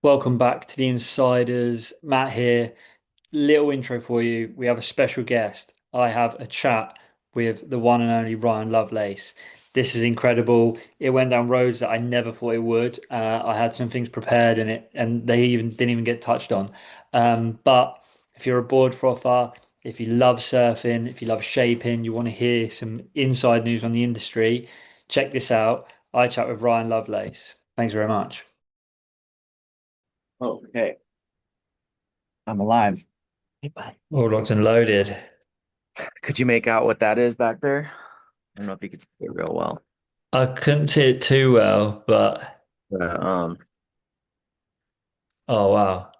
Welcome back to the Insiders. Matt here. Little intro for you. We have a special guest. I have a chat with the one and only Ryan Lovelace. This is incredible. It went down roads that I never thought it would. I had some things prepared in it, and they even didn't even get touched on. But if you're a board frother, if you love surfing, if you love shaping, you want to hear some inside news on the industry, check this out. I chat with Ryan Lovelace. Thanks very much. Okay, I'm alive. Hey, bud. All locked and loaded. Could you make out what that is back there? I don't know if you could see it real well. I couldn't see it too well, but But, oh wow.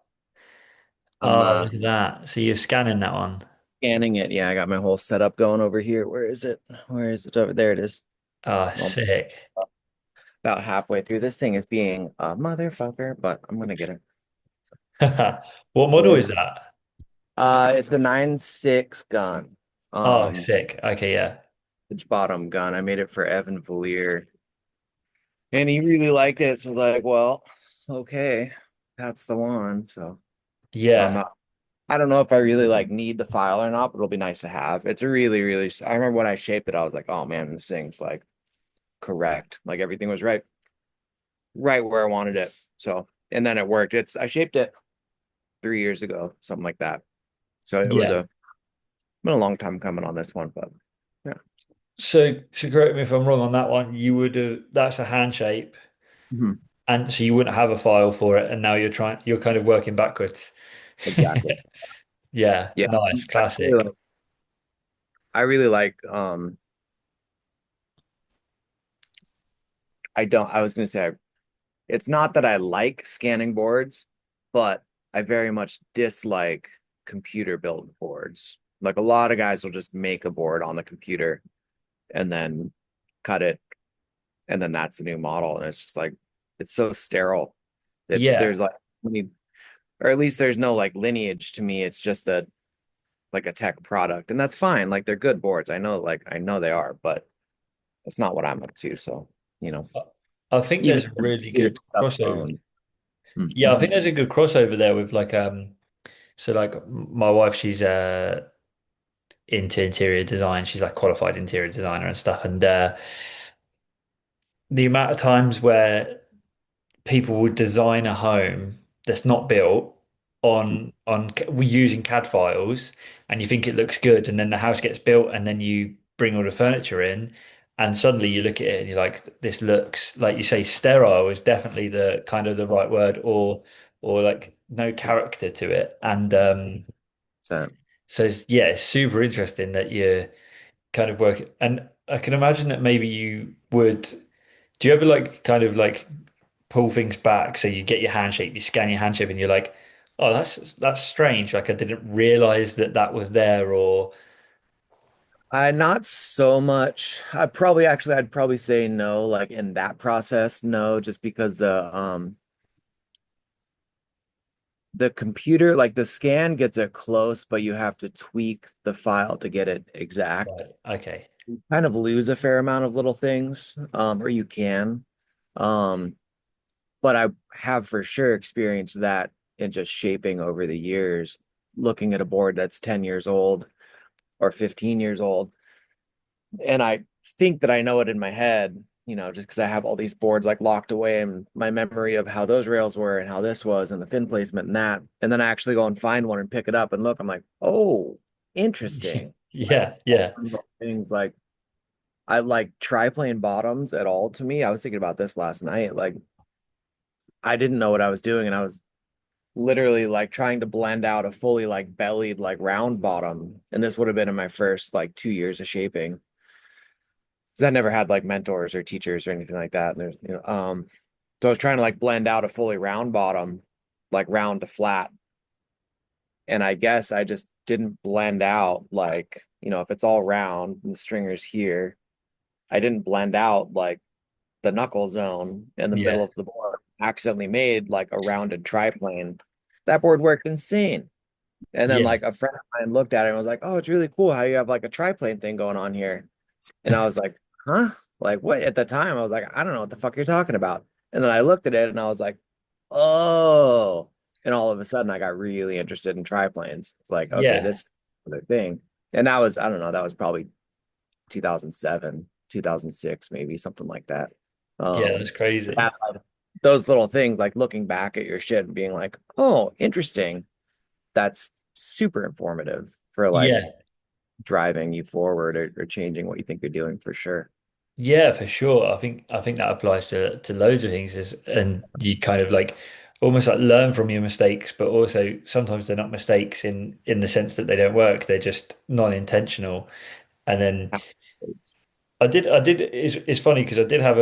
I'm Oh, look at that. So you're scanning that one. scanning it. Yeah, I got my whole setup going over here. Where is it? Where is it? Over there it is. Oh, Well, sick. about halfway through. This thing is being a motherfucker, but I'm gonna get it. What model is Yeah. that? It's the 9.6 gun. Oh, Um, sick. Okay, yeah. Edge bottom gun. I made it for Evan Valier, and he really liked it. So like, well, okay, that's the one. So I'm Yeah. not. I don't know if I really like need the file or not, but it'll be nice to have. It's a really. I remember when I shaped it, I was like, oh man, this thing's like correct. Like everything was right where I wanted it. So, and then it worked. I shaped it 3 years ago, something like that. So it was Yeah. a been a long time coming on this one, but yeah. So correct me if I'm wrong on that one. You would have, that's a hand shape, Mhm. and so you wouldn't have a file for it, and now you're kind of working backwards. Exactly. Yeah, Yeah. nice, I really classic. like, I really like I don't I was gonna say it's not that I like scanning boards, but I very much dislike computer built boards. Like a lot of guys will just make a board on the computer and then cut it, and then that's a new model. And it's just like it's so sterile. Yeah. There's like or at least there's no like lineage to me. It's just a like a tech product, and that's fine. Like they're good boards. I know they are, but it's not what I'm up to. So, you know, I think even there's a the really computer good stuff crossover. alone. Yeah, I Mhm. think there's a good crossover there with like so like my wife, she's into interior design. She's like qualified interior designer and stuff. And the amount of times where people would design a home that's not built using CAD files, and you think it looks good, and then the house gets built, and then you bring all the furniture in, and suddenly you look at it and you're like, this looks like you say sterile is definitely the kind of the right word, or like no character to it. And So so yeah, it's super interesting that you're kind of working, and I can imagine that maybe you would. Do you ever like kind of like pull things back? So you get your hand shape, you scan your hand shape, and you're like, oh, that's strange. Like I didn't realize that that was there, or I not so much. I'd probably say no, like in that process, no, just because the computer, like the scan gets it close, but you have to tweak the file to get it exact. right, okay, You kind of lose a fair amount of little things, or you can. Um, but I have for sure experienced that in just shaping over the years, looking at a board that's 10 years old or 15 years old. And I think that I know it in my head, just because I have all these boards like locked away in my memory of how those rails were and how this was and the fin placement and that. And then I actually go and find one and pick it up and look, I'm like, oh, interesting. Like yeah, all yeah, kinds of things like I like triplane bottoms at all to me. I was thinking about this last night. Like I didn't know what I was doing, and I was literally like trying to blend out a fully like bellied like round bottom. And this would have been in my first like 2 years of shaping. Because I never had like mentors or teachers or anything like that. And so I was trying to like blend out a fully round bottom, like round to flat. And I guess I just didn't blend out like, if it's all round and the stringer's here, I didn't blend out like the knuckle zone in the middle yeah, of the board. Accidentally made like a rounded triplane. That board worked insane. And then yeah, like a friend of mine looked at it and was like, "Oh, it's really cool how you have like a triplane thing going on here." And I was like, "Huh? Like what?" At the time, I was like, "I don't know what the fuck you're talking about." And then I looked at it and I was like, "Oh." of a sudden I got really interested in triplanes. It's like, okay, Yeah. this is the thing. And that was, I don't know, that was probably 2007, 2006, maybe something like that. Yeah, that's Um, crazy. that, those little things, like looking back at your shit and being like, oh, interesting. That's super informative for like Yeah. driving you forward or changing what you think you're doing for sure. Yeah, for sure. I think that applies to loads of things and you kind of like almost like learn from your mistakes, but also sometimes they're not mistakes in the sense that they don't work. They're just non-intentional. And then I did it's funny because I did have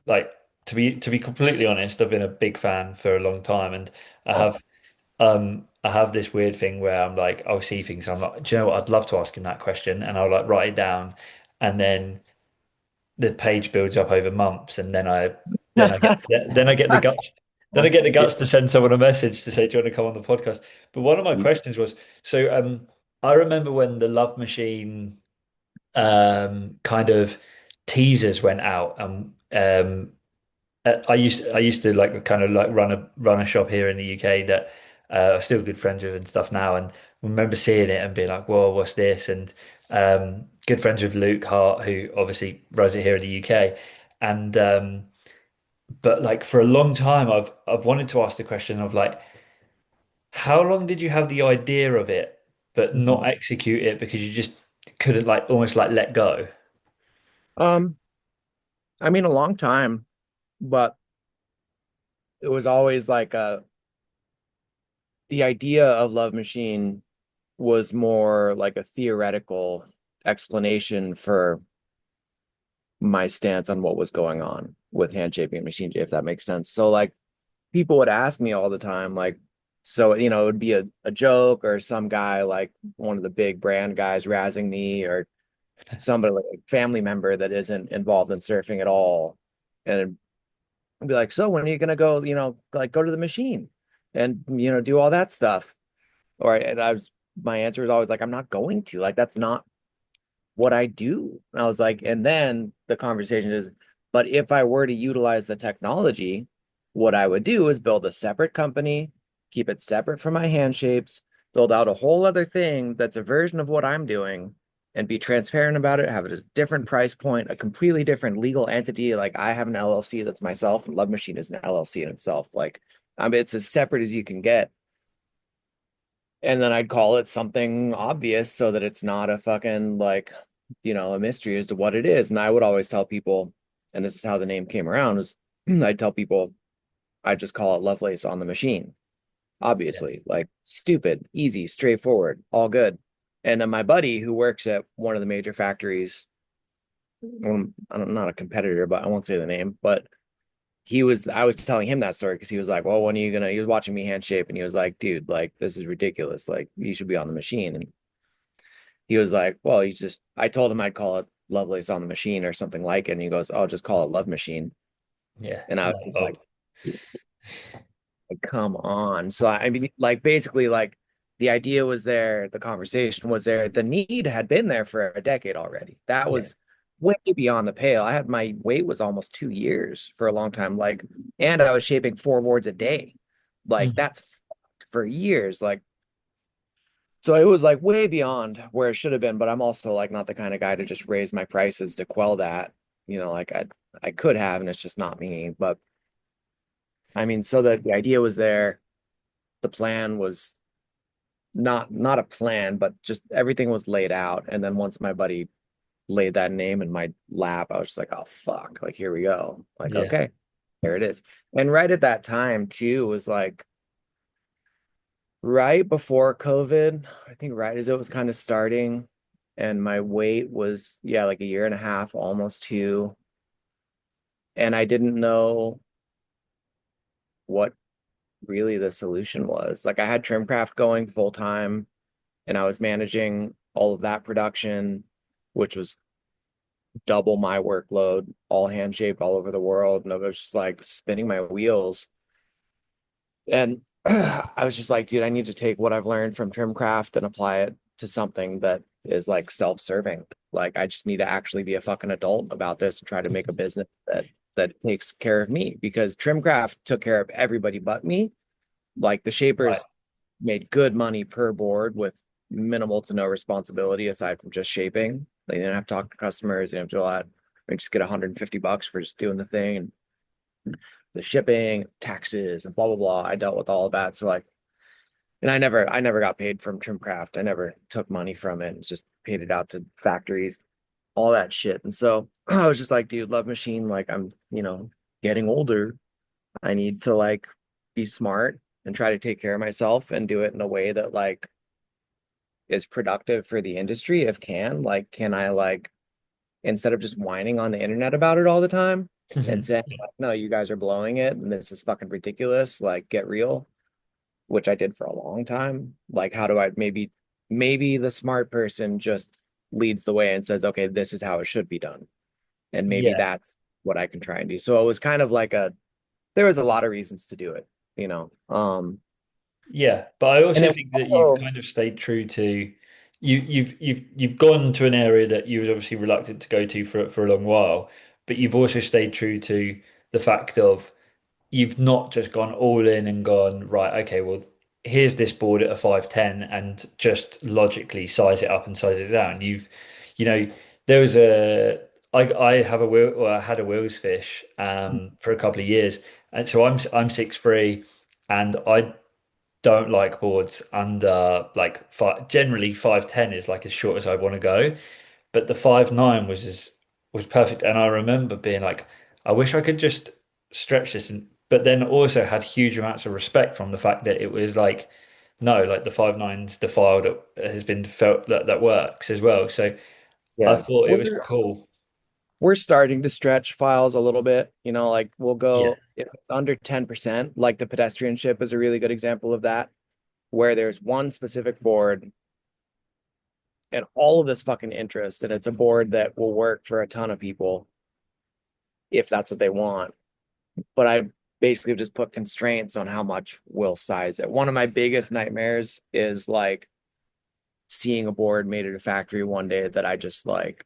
like to be completely honest, I've been a big fan for a long time and I Oh, have I have this weird thing where I'm like I'll see things, I'm like, do you know what? I'd love to ask him that question and I'll like write it down and then the page builds up over months, and then I get the guts. Then I get the yeah. guts to send someone a message to say, "Do you want to come on the podcast?" But one of my questions was, so I remember when the Love Machine kind of teasers went out, and I used to like kind of like run a shop here in the UK that I'm still good friends with and stuff now, and remember seeing it and being like, "Whoa, what's this?" And good friends with Luke Hart, who obviously runs it here in the UK, and but like for a long time, I've wanted to ask the question of like, how long did you have the idea of it, but not execute it because you just couldn't like almost like let go? Um, I mean, a long time, but it was always like the idea of Love Machine was more like a theoretical explanation for my stance on what was going on with hand shaping and machine shaping, if that makes sense. So like people would ask me all the time, like, so it would be a joke or some guy like one of the big brand guys razzing me or somebody like a family member that isn't involved in surfing at all. And I'd be like, so when are you gonna go, like go to the machine and do all that stuff? And my answer was always like, I'm not going to. Like, that's not what I do. And I was like, and then the conversation is, but if I were to utilize the technology, what I would do is build a separate company, keep it separate from my hand shapes, build out a whole other thing that's a version of what I'm doing and be transparent about it, have a different price point, a completely different legal entity. Like I have an LLC that's myself, and Love Machine is an LLC in itself. Like, I mean, it's as separate as you can get. And then I'd call it something obvious so that it's not a fucking like, a mystery as to what it is. And I would always tell people, and this is how the name came around, was I'd tell people I just call it Lovelace on the machine. Yeah. Obviously, like stupid, easy, straightforward, all good. And then my buddy who works at one of the major factories, I'm not a competitor, but I won't say the name, but I was telling him that story because he was like, well, when are you gonna, he was watching me hand shape and he was like, dude, like, this is ridiculous. Like, you should be on the machine. And he was like, well, I told him I'd call it Lovelace on the machine or something like it. And he goes, oh, just call it Love Machine. Yeah. And I was Oh, like, come on. So, I mean, like, basically, like, the idea was there, the conversation was there, the need had been there for a decade already. That yeah. was way beyond the pale. My weight was almost 2 years for a long time. Like, and I was shaping 4 boards a day. Like, Mm. that's for years. Like, so it was like way beyond where it should have been, but I'm also like not the kind of guy to just raise my prices to quell that. Like I could have, and it's just not me. But I mean, so that the idea was there, the plan was not a plan, but just everything was laid out. And then once my buddy laid that name in my lap, I was just like, oh fuck, like here we go. Like, Yeah. okay, there it is. And right at that time too was like right before COVID, I think right as it was kind of starting, and my weight was, yeah, like a year and a half, almost two. And I didn't know what really the solution was. Like I had Trimcraft going full time, and I was managing all of that production, which was double my workload, all hand shaped all over the world. And I was just like spinning my wheels. And I was just like, dude, I need to take what I've learned from Trimcraft and apply it to something that is like self-serving. Like I just need to actually be a fucking adult about this and try to make a business that takes care of me because Trimcraft took care of everybody but me. Like the Right. shapers made good money per board with minimal to no responsibility aside from just shaping. They didn't have to talk to customers, they didn't have to do a lot. They just get $150 for just doing the thing and the shipping, taxes, and blah blah blah. I dealt with all of that. So like, and I never got paid from Trimcraft. I never took money from it. Just paid it out to factories, all that shit. And so I was just like, dude, Love Machine, like I'm, getting older. I need to like be smart and try to take care of myself and do it in a way that like is productive for the industry if can. Like, can I like instead of just whining on the internet about it all the time and saying, like, no, you guys are blowing it and this is fucking ridiculous, like get real, which I did for a long time. Like, how do I maybe the smart person just leads the way and says, okay, this is how it should be done. And maybe Yeah. that's what I can try and do. So it was kind of like there was a lot of reasons to do it, you know. Yeah, but I And also then think that you've also, kind of stayed true to you've gone to an area that you was obviously reluctant to go to for a long while, but you've also stayed true to the fact of you've not just gone all in and gone, right, okay, well, here's this board at a 510 and just logically size it up and size it down. You know, there was I have a wheel, or I had a wheels fish for a couple of years. And so I'm 6'3" and I don't like boards under like five, generally 5'10" is like as short as I want to go. But the 5'9" was perfect. And I remember being like, I wish I could just stretch this and but then also had huge amounts of respect from the fact that it was like, no, like the 5'9's the file that has been felt that works as well. So I yeah, thought it was we're cool. we're starting to stretch files a little bit, like we'll Yeah. go if it's under 10%, like the pedestrian ship is a really good example of that, where there's one specific board and all of this fucking interest, and it's a board that will work for a ton of people if that's what they want. But I basically just put constraints on how much we'll size it. One of my biggest nightmares is like seeing a board made at a factory one day that I just like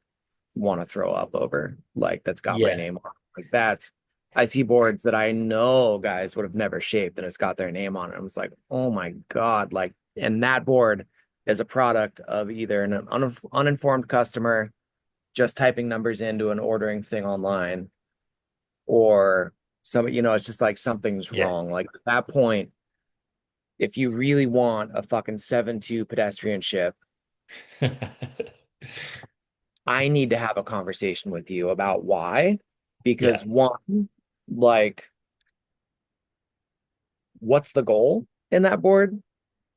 want to throw up over, like that's got my Yeah. name on it. Like that's I see boards that I know guys would have never shaped and it's got their name on it. I was like, oh my God. Like, and that board is a product of either an uninformed customer just typing numbers into an ordering thing online or it's just like something's Yeah. wrong. Like at that point, if you really want a fucking 7.2 pedestrian ship, I need to have a conversation with you about why. Yeah. Because one, like, what's the goal in that board?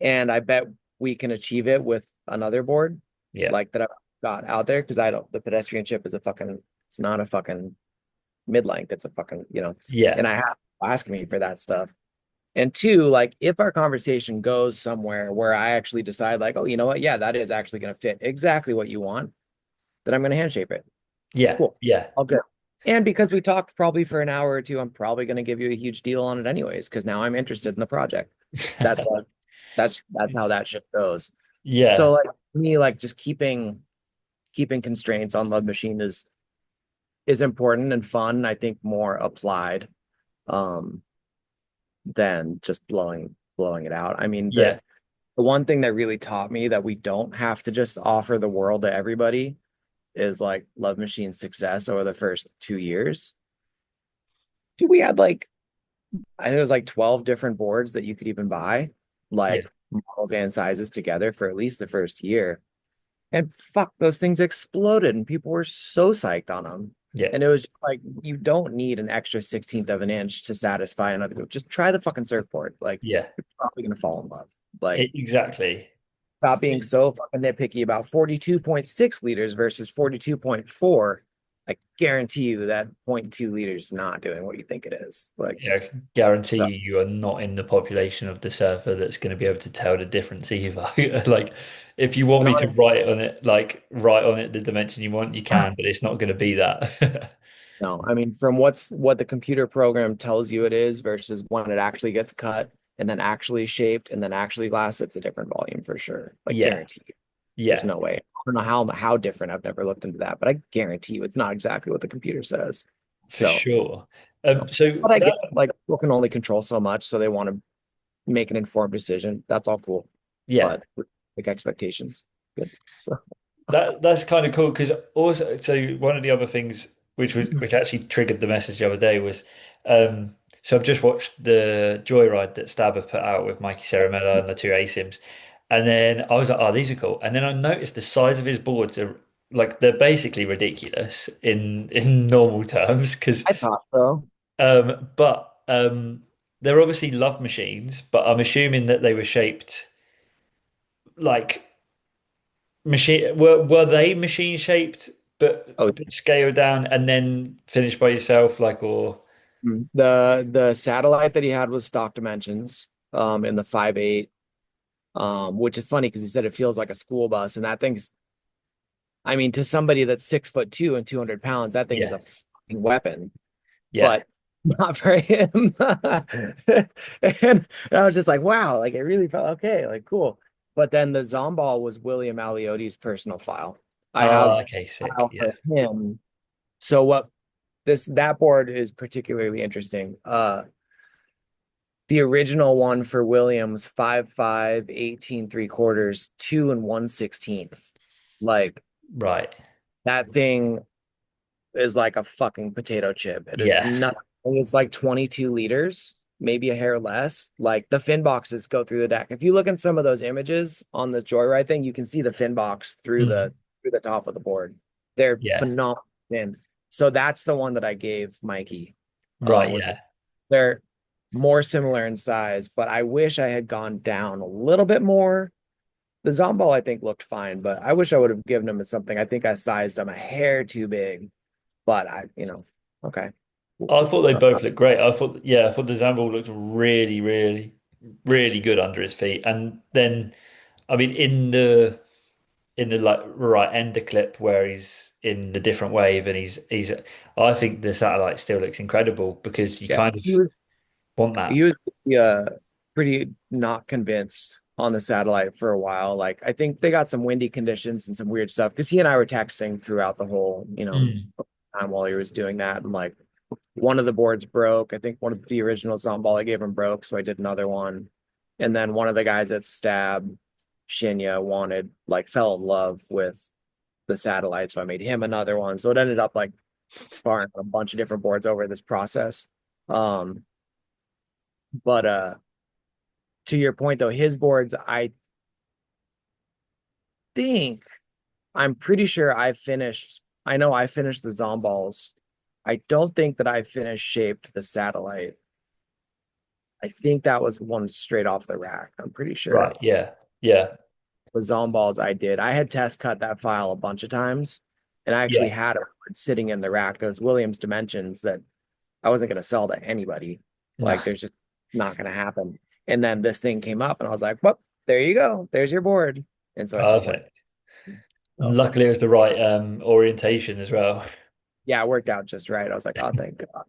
And I bet we can achieve it with another board Yeah. like that I've got out there. Because I don't, the pedestrian ship is it's not a fucking mid length. It's a fucking, Yeah. and I have to ask me for that stuff. And two, like, if our conversation goes somewhere where I actually decide, like, oh, you know what? Yeah, that is actually going to fit exactly what you want, then I'm going to hand shape it. Yeah. Cool. Yeah. All good. And because we talked probably for an hour or two, I'm probably going to give you a huge deal on it anyways, because now I'm interested in the project. That's like that's how that shit goes. Yeah. So like me, like just keeping constraints on Love Machine is important and fun. I think more applied um than just blowing it out. I mean, Yeah. the one thing that really taught me that we don't have to just offer the world to everybody is like Love Machine's success over the first 2 years. Dude, we had like I think it was like 12 different boards that you could even buy, Yeah. like models and sizes together for at least the first year. And fuck, those things exploded and people were so psyched on them. Yeah. And it was just like, you don't need an extra 16th of an inch to satisfy another group. Just try the fucking surfboard. Like, Yeah. you're probably going to fall in love. Like, Exactly. stop being so fucking nitpicky about 42.6 liters versus 42.4. I guarantee you that zero point 0.2 liters is not doing what you think it is. Like, Yeah, I can guarantee so, you are not in the population of the surfer that's going to be able to tell the difference either. Like, if you want and me to honestly, write on it the dimension you want, you can, but it's not going to be that. no, I mean, from what the computer program tells you it is versus when it actually gets cut and then actually shaped and then actually glassed, it's a different volume for sure. Like Yeah, guarantee you. There's yeah, no way. I don't know how different. I've never looked into that, but I guarantee you it's not exactly what the computer says. for So, sure. no. So But I get that it. Like people can only control so much, so they want to make an informed decision. That's all cool. Yeah. But like expectations. Good. So That's kind of cool because also, so one of the other things which actually triggered the message the other day was, so I've just watched the Joyride that Stab have put out with Mikey Ceramella and the two ASIMs, and then I was like, oh, these are cool, and then I noticed the size of his boards are like they're basically ridiculous in normal terms because, I thought so. but they're obviously love machines, but I'm assuming that they were shaped like. Machine were they machine shaped Oh, but scaled down and then finished by yourself like or the satellite that he had was stock dimensions, in the 5'8", which is funny because he said it feels like a school bus, and that thing's, I mean, to somebody that's 6'2" and 200 pounds, that thing is yeah a fucking weapon, yeah but not for him. And I was just like, wow, like it really felt okay, like cool. But then the Zomball was William Aliotti's personal file. I oh have okay a sick file yeah for him. So what this that board is particularly interesting. The original one for Williams, 5'5", 18 3/4, 2 1/16. Like right that thing is like a fucking potato chip. It is yeah nothing. It's like 22 liters, maybe a hair less. Like the fin boxes go through the deck. If you look in some of those images on this Joyride thing, you can see the fin box mm, through the top of the board. They're yeah phenomenal thin. So that's the one that I gave Mikey. right Was yeah they're more similar in size, but I wish I had gone down a little bit more. The Zomball, I think, looked fine, but I wish I would have given him something. I think I sized him a hair too big, but okay. I thought they both looked great. I thought the Zambal looked really good under his feet and then I mean in the like right end the clip where he's in the different wave and he's I think the satellite still looks incredible because you Yeah, kind of want that. he was uh, pretty not convinced on the satellite for a while. Like I think they got some windy conditions and some weird stuff because he and I were texting throughout the whole, Mm. time while he was doing that. And like one of the boards broke. I think one of the original Zomball I gave him broke, so I did another one. And then one of the guys at Stab, Shinya, fell in love with the satellite, so I made him another one. So it ended up like sparring a bunch of different boards over this process. Um, but to your point though, his boards, think I'm pretty sure I finished. I know I finished the Zomballs. I don't think that I finished shaped the satellite. I think that was one straight off the rack. I'm pretty sure Right. Yeah. Yeah. the Zomballs I did. I had test cut that file a bunch of times, and I actually Yeah. had it sitting in the rack. Those Williams dimensions that I wasn't going to sell to anybody. No. Like, there's just not going to happen. And then this thing came up, and I was like, "Well, there you go. There's your board." And so I just went. Perfect. And Oh, luckily it was the right orientation as well. yeah, it worked out just right. I was like, "Oh, thank God."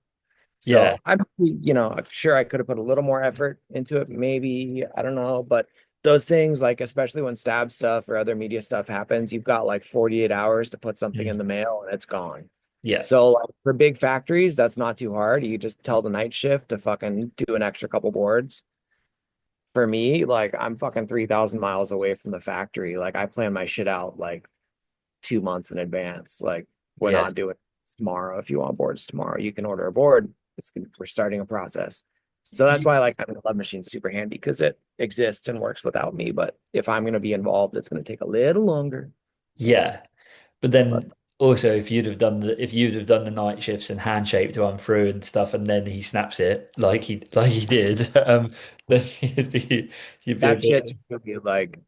Yeah. So I'm sure I could have put a little more effort into it. Maybe, I don't know, but those things, like especially when stab stuff or other media stuff happens, you've got like 48 hours to put something in Mm. the mail and it's gone. Yeah. So like, for big factories, that's not too hard. You just tell the night shift to fucking do an extra couple boards. For me, like I'm fucking 3,000 miles away from the factory. Like I plan my shit out like 2 months in advance. Like we're Yeah. not doing it tomorrow. If you want boards tomorrow, you can order a board. We're starting a process. So that's Y- why I like having a Love Machine super handy because it exists and works without me. But if I'm going to be involved, it's going to take a little longer. So, Yeah. But but then also if you'd have done the night shifts and hand shaped one through and stuff and then he snaps it like he did, then you'd be a that bit shit's really like,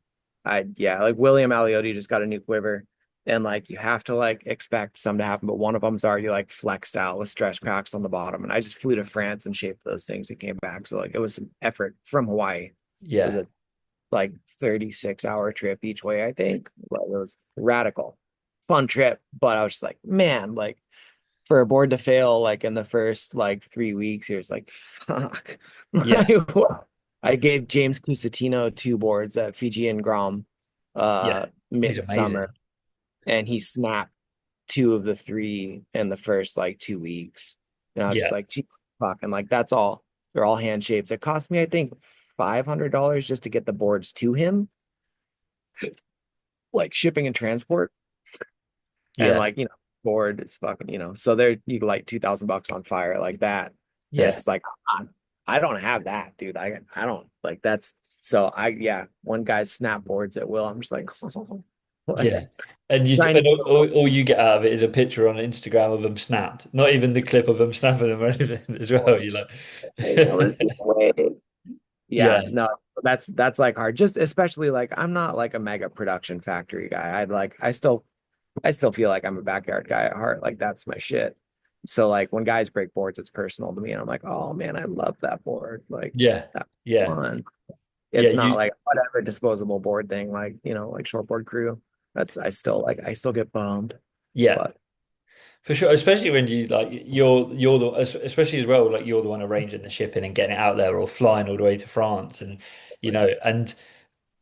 yeah, like William Aliotti just got a new quiver. And like you have to like expect some to happen, but one of them's already like flexed out with stress cracks on the bottom. And I just flew to France and shaped those things and came back. So like it was some effort from Hawaii. It was yeah. a like 36-hour trip each way, I think. Well, it was radical, fun trip. But I was just like, man, like for a board to fail like in the first like 3 weeks, it was like, fuck. Yeah. I gave James Cusatino two boards at Fijian Grom Yeah. He's mid-summer, amazing. and he snapped two of the three in the first like 2 weeks. And I was just Yeah. like, gee, fuck. And like that's all. They're all hand shapes. It cost me, I think, $500 just to get the boards to him, like shipping and transport. And Yeah. like, board is fucking, so there you light $2,000 on fire like that. And it's Yeah. just like, I don't have that, dude. I don't like that's so yeah, one guy's snap boards at will. I'm just like, like Yeah. And trying to all you get out of it is a picture on Instagram of them snapped, not even the clip of them snapping them or anything as well. You're like, yeah, yeah, no, that's like hard. Just especially like I'm not like a mega production factory guy. I still feel like I'm a backyard guy at heart. Like that's my shit. So like when guys break boards, it's personal to me. And I'm like, oh man, I love that board. Like yeah, that's yeah, fun. yeah. It's not like whatever disposable board thing, like like shortboard crew. That's I still get bummed. Yeah, But for sure. Especially when you like you're the especially as well like you're the one arranging the shipping and getting it out there or flying all the way to France and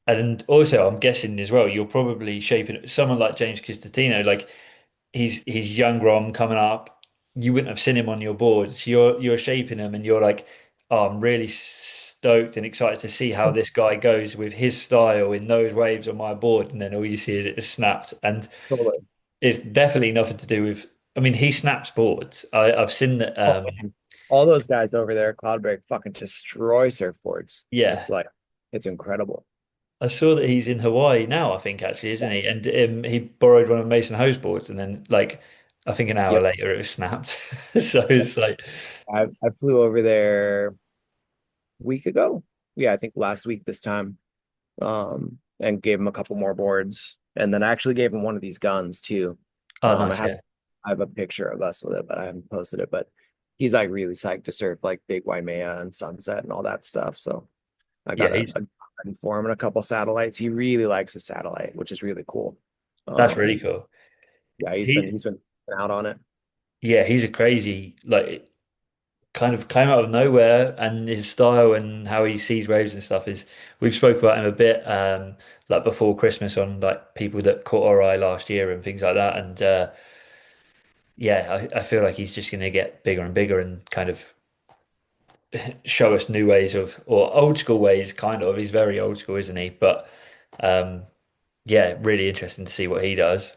and also I'm guessing as well you're probably shaping someone like James Custatino like he's young Grom coming up. You wouldn't have seen him on your board. So you're shaping him and you're like, oh, I'm really stoked and excited to see how this guy goes with his style in those waves on my board. And then all you see is it snaps. And totally. it's definitely nothing to do with, I mean, he snaps boards. I've seen that Oh, man. All those guys over there at Cloudbreak fucking destroy surfboards. It's yeah. like it's incredible. I saw that he's in Hawaii now, I think actually, isn't he? And he borrowed one of Mason Ho's boards and then like I think an hour Yep. later it was snapped. So it's like I flew over there a week ago. Yeah, I think last week this time. And gave him a couple more boards. And then I actually gave him one of these guns too. oh I nice, have yeah. I have a picture of us with it, but I haven't posted it. But he's like really psyched to surf like Big Waimea and Sunset and all that stuff. So I Yeah, got a gun for him and a couple satellites. He really likes a satellite, which is really cool. that's really Um, cool. yeah, He, he's been out on it. yeah, he's a crazy, like, kind of came out of nowhere, and his style and how he sees waves and stuff is. We've spoke about him a bit, like before Christmas on like people that caught our eye last year and things like that. And yeah, I feel like he's just going to get bigger and bigger and kind of show us new ways of, or old school ways, kind of. He's very old school, isn't he? But um, yeah, really interesting to see what he does.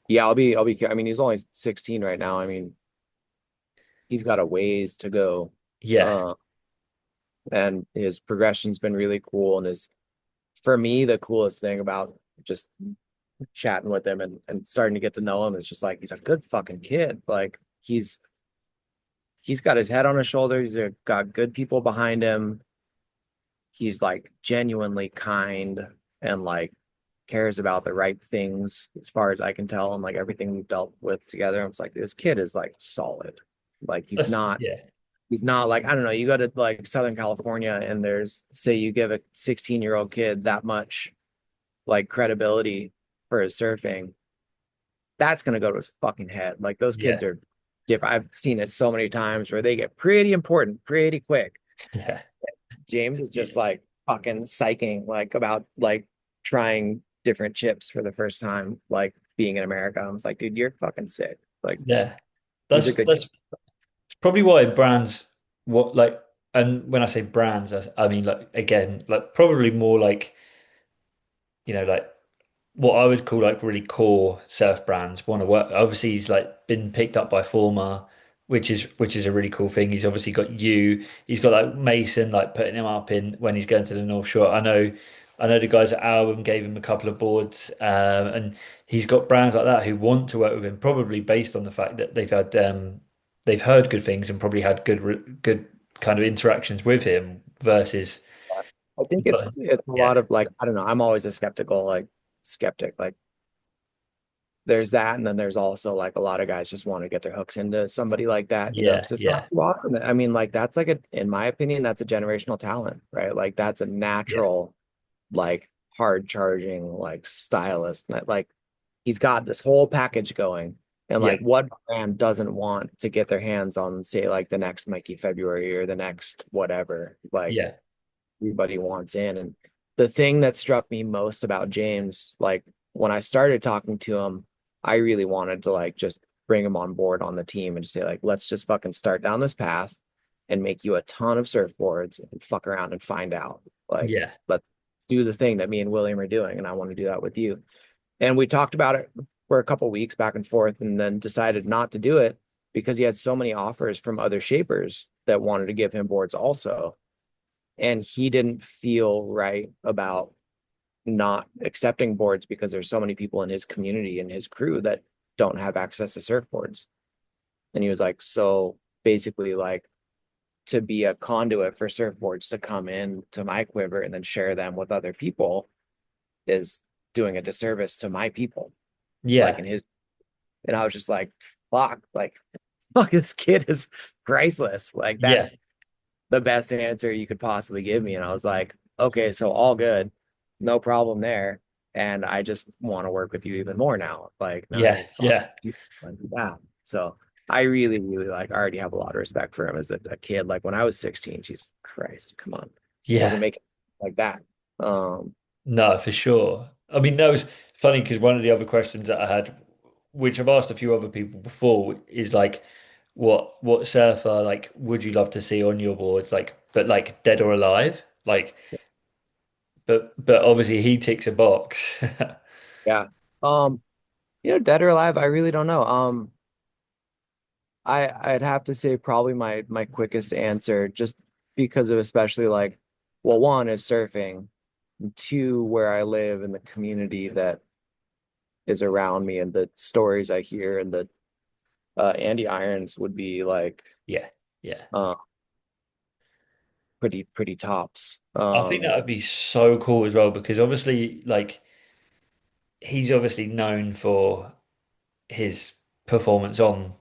Yeah, I mean, he's only 16 right now. I mean, he's got a ways to go. Yeah, Uh, and his progression's been really cool. And his for me, the coolest thing about just chatting with him and starting to get to know him is just like he's a good fucking kid. Like he's got his head on his shoulders. He's got good people behind him. He's like genuinely kind and like cares about the right things as far as I can tell. And like everything we've dealt with together, I'm just like this kid is like solid. Like yeah, he's not like I don't know, you go to like Southern California and there's say you give a 16-year-old kid that much like credibility for his surfing, that's gonna go to his fucking head. Like those yeah, kids are different. I've seen it so many times where they get pretty important pretty quick. yeah, James is just like fucking psyching like about like trying different chips for the first time, like being in America. I was like, dude, you're fucking sick. Like yeah. he's a good kid. That's probably why brands what like and when I say brands I mean like again like probably more like like what I would call like really core surf brands want to work. Obviously, he's like been picked up by Former, which is a really cool thing. He's obviously got you. He's got like Mason like putting him up in when he's going to the North Shore. I know the guys at Album gave him a couple of boards, and he's got brands like that who want to work with him, probably based on the fact that they've heard good things and probably had good kind of interactions with him versus. I think it's a Yeah, lot of like I don't know. I'm always a skeptical like skeptic. Like there's that, and then there's also like a lot of guys just want to get their hooks into somebody like that, yeah, because it's not yeah, too often. I mean, like that's like in my opinion, that's a generational talent, right? Like that's a yeah, natural, like hard charging, like stylist. Like he's got this whole package going. And yeah, like what brand doesn't want to get their hands on, say, like the next Mikey February or the next whatever? Like yeah, everybody wants in. And the thing that struck me most about James, like when I started talking to him, I really wanted to like just bring him on board on the team and just say, like, let's just fucking start down this path. and make you a ton of surfboards and fuck around and find out. Like, Yeah. let's do the thing that me and William are doing, and I want to do that with you. And we talked about it for a couple weeks back and forth, and then decided not to do it because he had so many offers from other shapers that wanted to give him boards also. And he didn't feel right about not accepting boards because there's so many people in his community and his crew that don't have access to surfboards. And he was like, so basically, like, to be a conduit for surfboards to come in to my quiver and then share them with other people is doing a disservice to my people, like Yeah. in his. And I was just like, fuck, like, fuck, this kid is priceless. Like, Yeah. that's the best answer you could possibly give me. And I was like, okay, so all good, no problem there. And I just want to work with you even more now. Like, now that Yeah. I've thought Yeah. like that. So I really, really like, I already have a lot of respect for him as a kid. Like when I was 16, Jesus Christ, come on. Wasn't Yeah. making like that. Um, No, for sure. I mean, that was funny because one of the other questions that I had, which I've asked a few other people before, is like, what surfer like would you love to see on your boards? Like, but like dead or alive? Like, but obviously he ticks a box. yeah. Um, Dead or alive, I really don't know. I'd have to say probably my quickest answer, just because of especially like, well, one is surfing, and two, where I live and the community that is around me and the stories I hear, and the Andy Irons would be like Yeah. Yeah. uh pretty tops. I think that would be so cool as well because obviously like he's obviously known for his performance on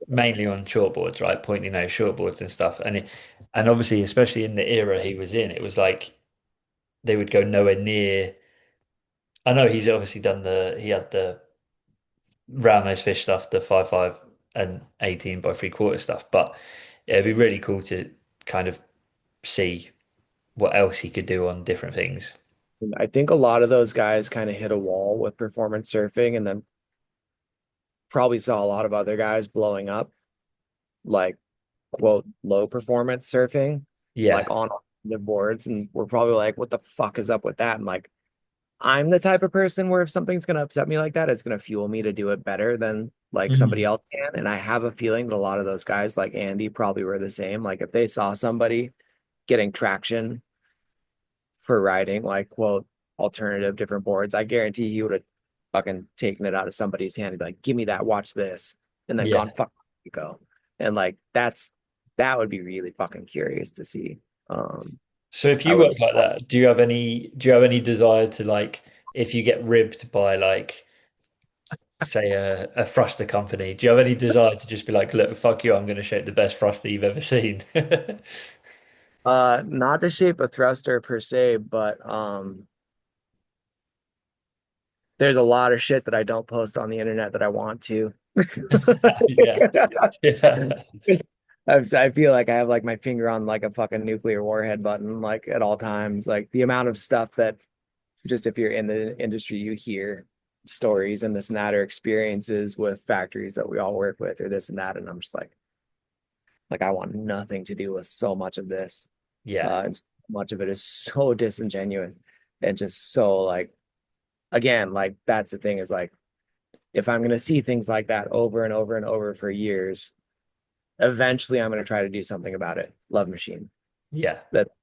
mainly on shortboards, right? Pointing those shortboards and stuff. And obviously, especially in the era he was in, it was like they would go nowhere near. I know he's obviously done he had the round those fish stuff, the 5.5 and 18 by 3/4 stuff, but yeah, it'd be really cool to kind of see what else he could do on different things. I think a lot of those guys kind of hit a wall with performance surfing, and then probably saw a lot of other guys blowing up, like quote low performance surfing, like Yeah. on the boards, and we're probably like, what the fuck is up with that? And like, I'm the type of person where if something's gonna upset me like that, it's gonna fuel me to do it better than like somebody Mhm. else can. And I have a feeling that a lot of those guys, like Andy, probably were the same. Like if they saw somebody getting traction for riding like quote alternative different boards, I guarantee he would have fucking taken it out of somebody's hand and be like, give me that, watch this, and then gone Yeah. fuck you go. And like that would be really fucking curious to see. So if I you would work like that, do you have any desire to like if you get ribbed by like say a thruster company, do you have any desire to just be like, look, fuck you, I'm going to shape the best thruster you've ever seen? not to shape a thruster per se, but there's a lot of shit that I don't post on the internet that I want to. Yeah. Yeah. I feel like I have like my finger on like a fucking nuclear warhead button, like at all times. Like the amount of stuff that just if you're in the industry, you hear stories and this and that or experiences with factories that we all work with or this and that. And I'm just like I want nothing to do with so much of this. Yeah. And so much of it is so disingenuous and just so like, again, like that's the thing is like, if I'm going to see things like that over and over and over for years, eventually I'm going to try to do something about it. Love Machine. Yeah. That's,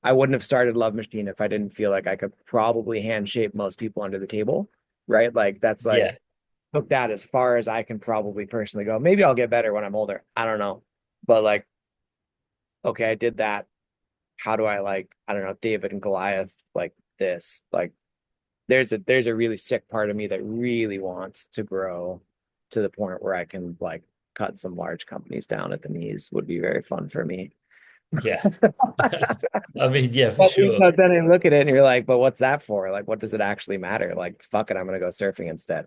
I wouldn't have started Love Machine if I didn't feel like I could probably hand shape most people under the table. Right. Like that's like, Yeah. took that as far as I can probably personally go. Maybe I'll get better when I'm older. I don't know. But like, okay, I did that. How do I like, I don't know, David and Goliath like this? Like there's a really sick part of me that really wants to grow to the point where I can like cut some large companies down at the knees would be very fun for me. Yeah. I mean, yeah, for sure. But then I look at it and you're like, but what's that for? Like, what does it actually matter? Like, fuck it, I'm gonna go surfing instead.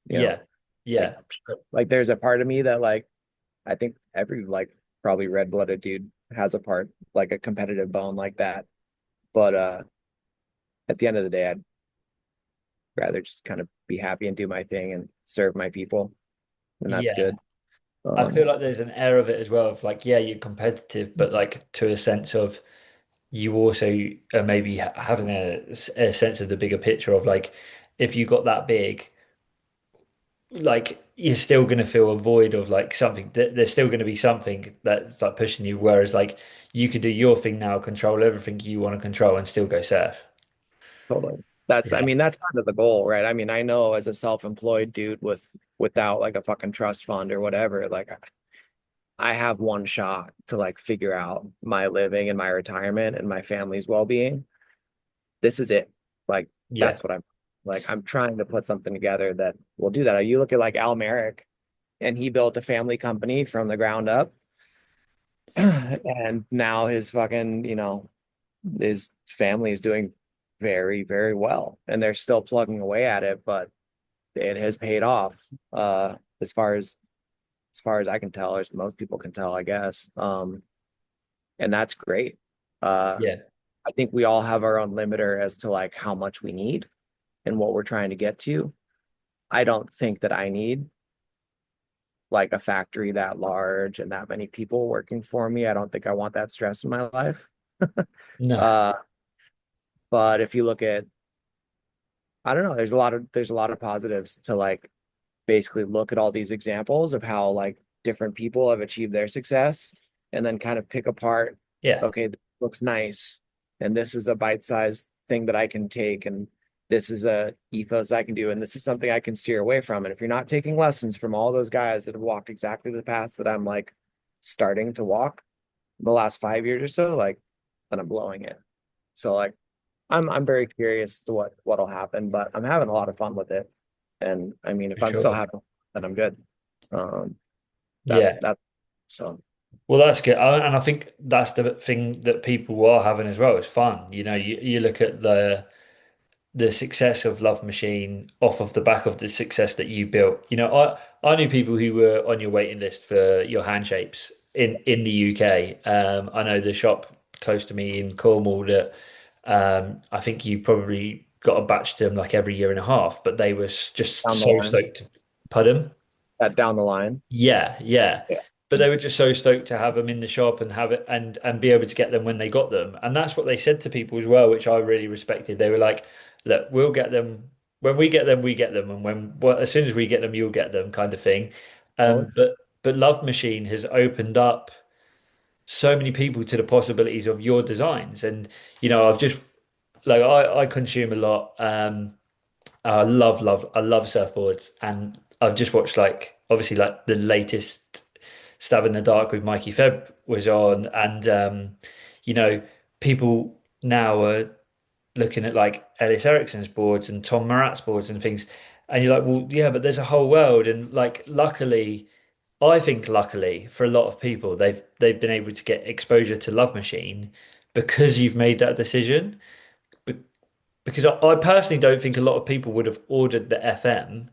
You know, Yeah. like, Yeah. like there's a part of me that like I think every like probably red-blooded dude has a part like a competitive bone like that. But at the end of the day, I'd rather just kind of be happy and do my thing and serve my people, and that's Yeah. good. I feel Um, like there's an air of it as well of like, yeah, you're competitive, but like to a sense of you also are maybe having a sense of the bigger picture of like, if you got that big, like you're still going to feel a void of like something that there's still going to be something that's like pushing you. Whereas like you could do your thing now, control everything you want to control and still go surf. Totally. That's, I Yeah. mean, that's kind of the goal, right? I mean, I know as a self-employed dude without like a fucking trust fund or whatever, like I have one shot to like figure out my living and my retirement and my family's well-being. This is it. Like Yeah. that's what I'm like. I'm trying to put something together that will do that. You look at like Al Merrick, and he built a family company from the ground up, and now his fucking, his family is doing very, very well, and they're still plugging away at it, but it has paid off. As far as I can tell, as most people can tell, I guess. And that's great. Uh, Yeah. I think we all have our own limiter as to like how much we need and what we're trying to get to. I don't think that I need like a factory that large and that many people working for me. I don't think I want that stress in my life. No. Uh, but if you look at, I don't know, there's a lot of positives to like basically look at all these examples of how like different people have achieved their success and then kind of pick apart, Yeah. okay, this looks nice, and this is a bite-sized thing that I can take, and this is a ethos I can do, and this is something I can steer away from. And if you're not taking lessons from all those guys that have walked exactly the path that I'm like starting to walk the last 5 years or so, like then I'm blowing it. So like I'm very curious to what'll happen, but I'm having a lot of fun with it. And I mean, if For I'm still sure. having, then I'm good. Um, Yeah. that's so Well, that's good. And I think that's the thing that people are having as well is fun. You know, you look at the success of Love Machine off of the back of the success that you built. You know, I knew people who were on your waiting list for your hand shapes in the UK. I know the shop close to me in Cornwall that I think you probably got a batch to them like every year and a half, but they were just down the so line. stoked. Pardon? That down the line. Yeah, yeah. Yeah. But they were just so stoked to have them in the shop and have it and be able to get them when they got them. And that's what they said to people as well, which I really respected. They were like, "Look, we'll get them when we get them, we get them, and as soon as we get them, you'll get them," kind of thing. Well, Um, but but Love Machine has opened up so many people to the possibilities of your designs. And you know, I've just like I consume a lot. I love surfboards, and I've just watched like obviously like the latest Stab in the Dark with Mikey Febb was on, and you know, people now are looking at like Ellis Ericsson's boards and Tom Murat's boards and things, and you're like, well, yeah, but there's a whole world, and like, luckily, I think luckily for a lot of people, they've been able to get exposure to Love Machine because you've made that decision. Be- Because I personally don't think a lot of people would have ordered the FM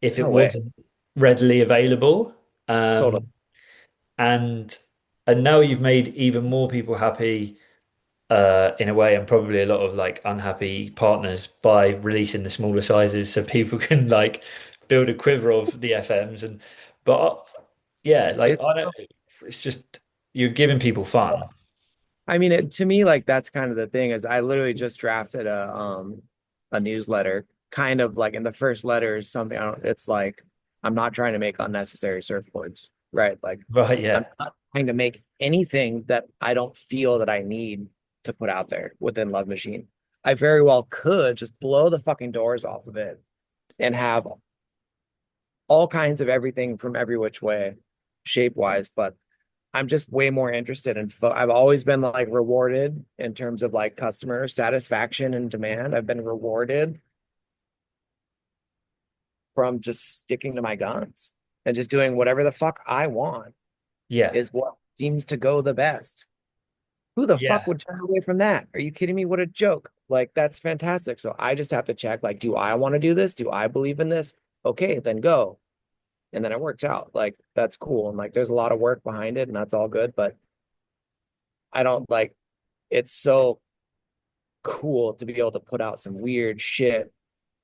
if it no way. wasn't readily available. Totally. And now you've made even more people happy in a way, and probably a lot of like unhappy partners by releasing the smaller sizes so people can like build a quiver of the FMs. And but yeah, like It, I don't, it's just you're giving people fun. I mean, to me, like that's kind of the thing is I literally just drafted a newsletter, kind of like in the first letter is something I don't, it's like I'm not trying to make unnecessary surfboards, right? Like Right, I'm yeah. not trying to make anything that I don't feel that I need to put out there within Love Machine. I very well could just blow the fucking doors off of it and have all kinds of everything from every which way, shape wise, but I'm just way more interested in I've always been like rewarded in terms of like customer satisfaction and demand. I've been rewarded from just sticking to my guns and just doing whatever the fuck I want Yeah. is what seems to go the best. Who the fuck Yeah. would turn away from that? Are you kidding me? What a joke. Like that's fantastic. So I just have to check like, do I want to do this? Do I believe in this? Okay, then go. And then it works out. Like that's cool. And like there's a lot of work behind it and that's all good, but I don't like it's so cool to be able to put out some weird shit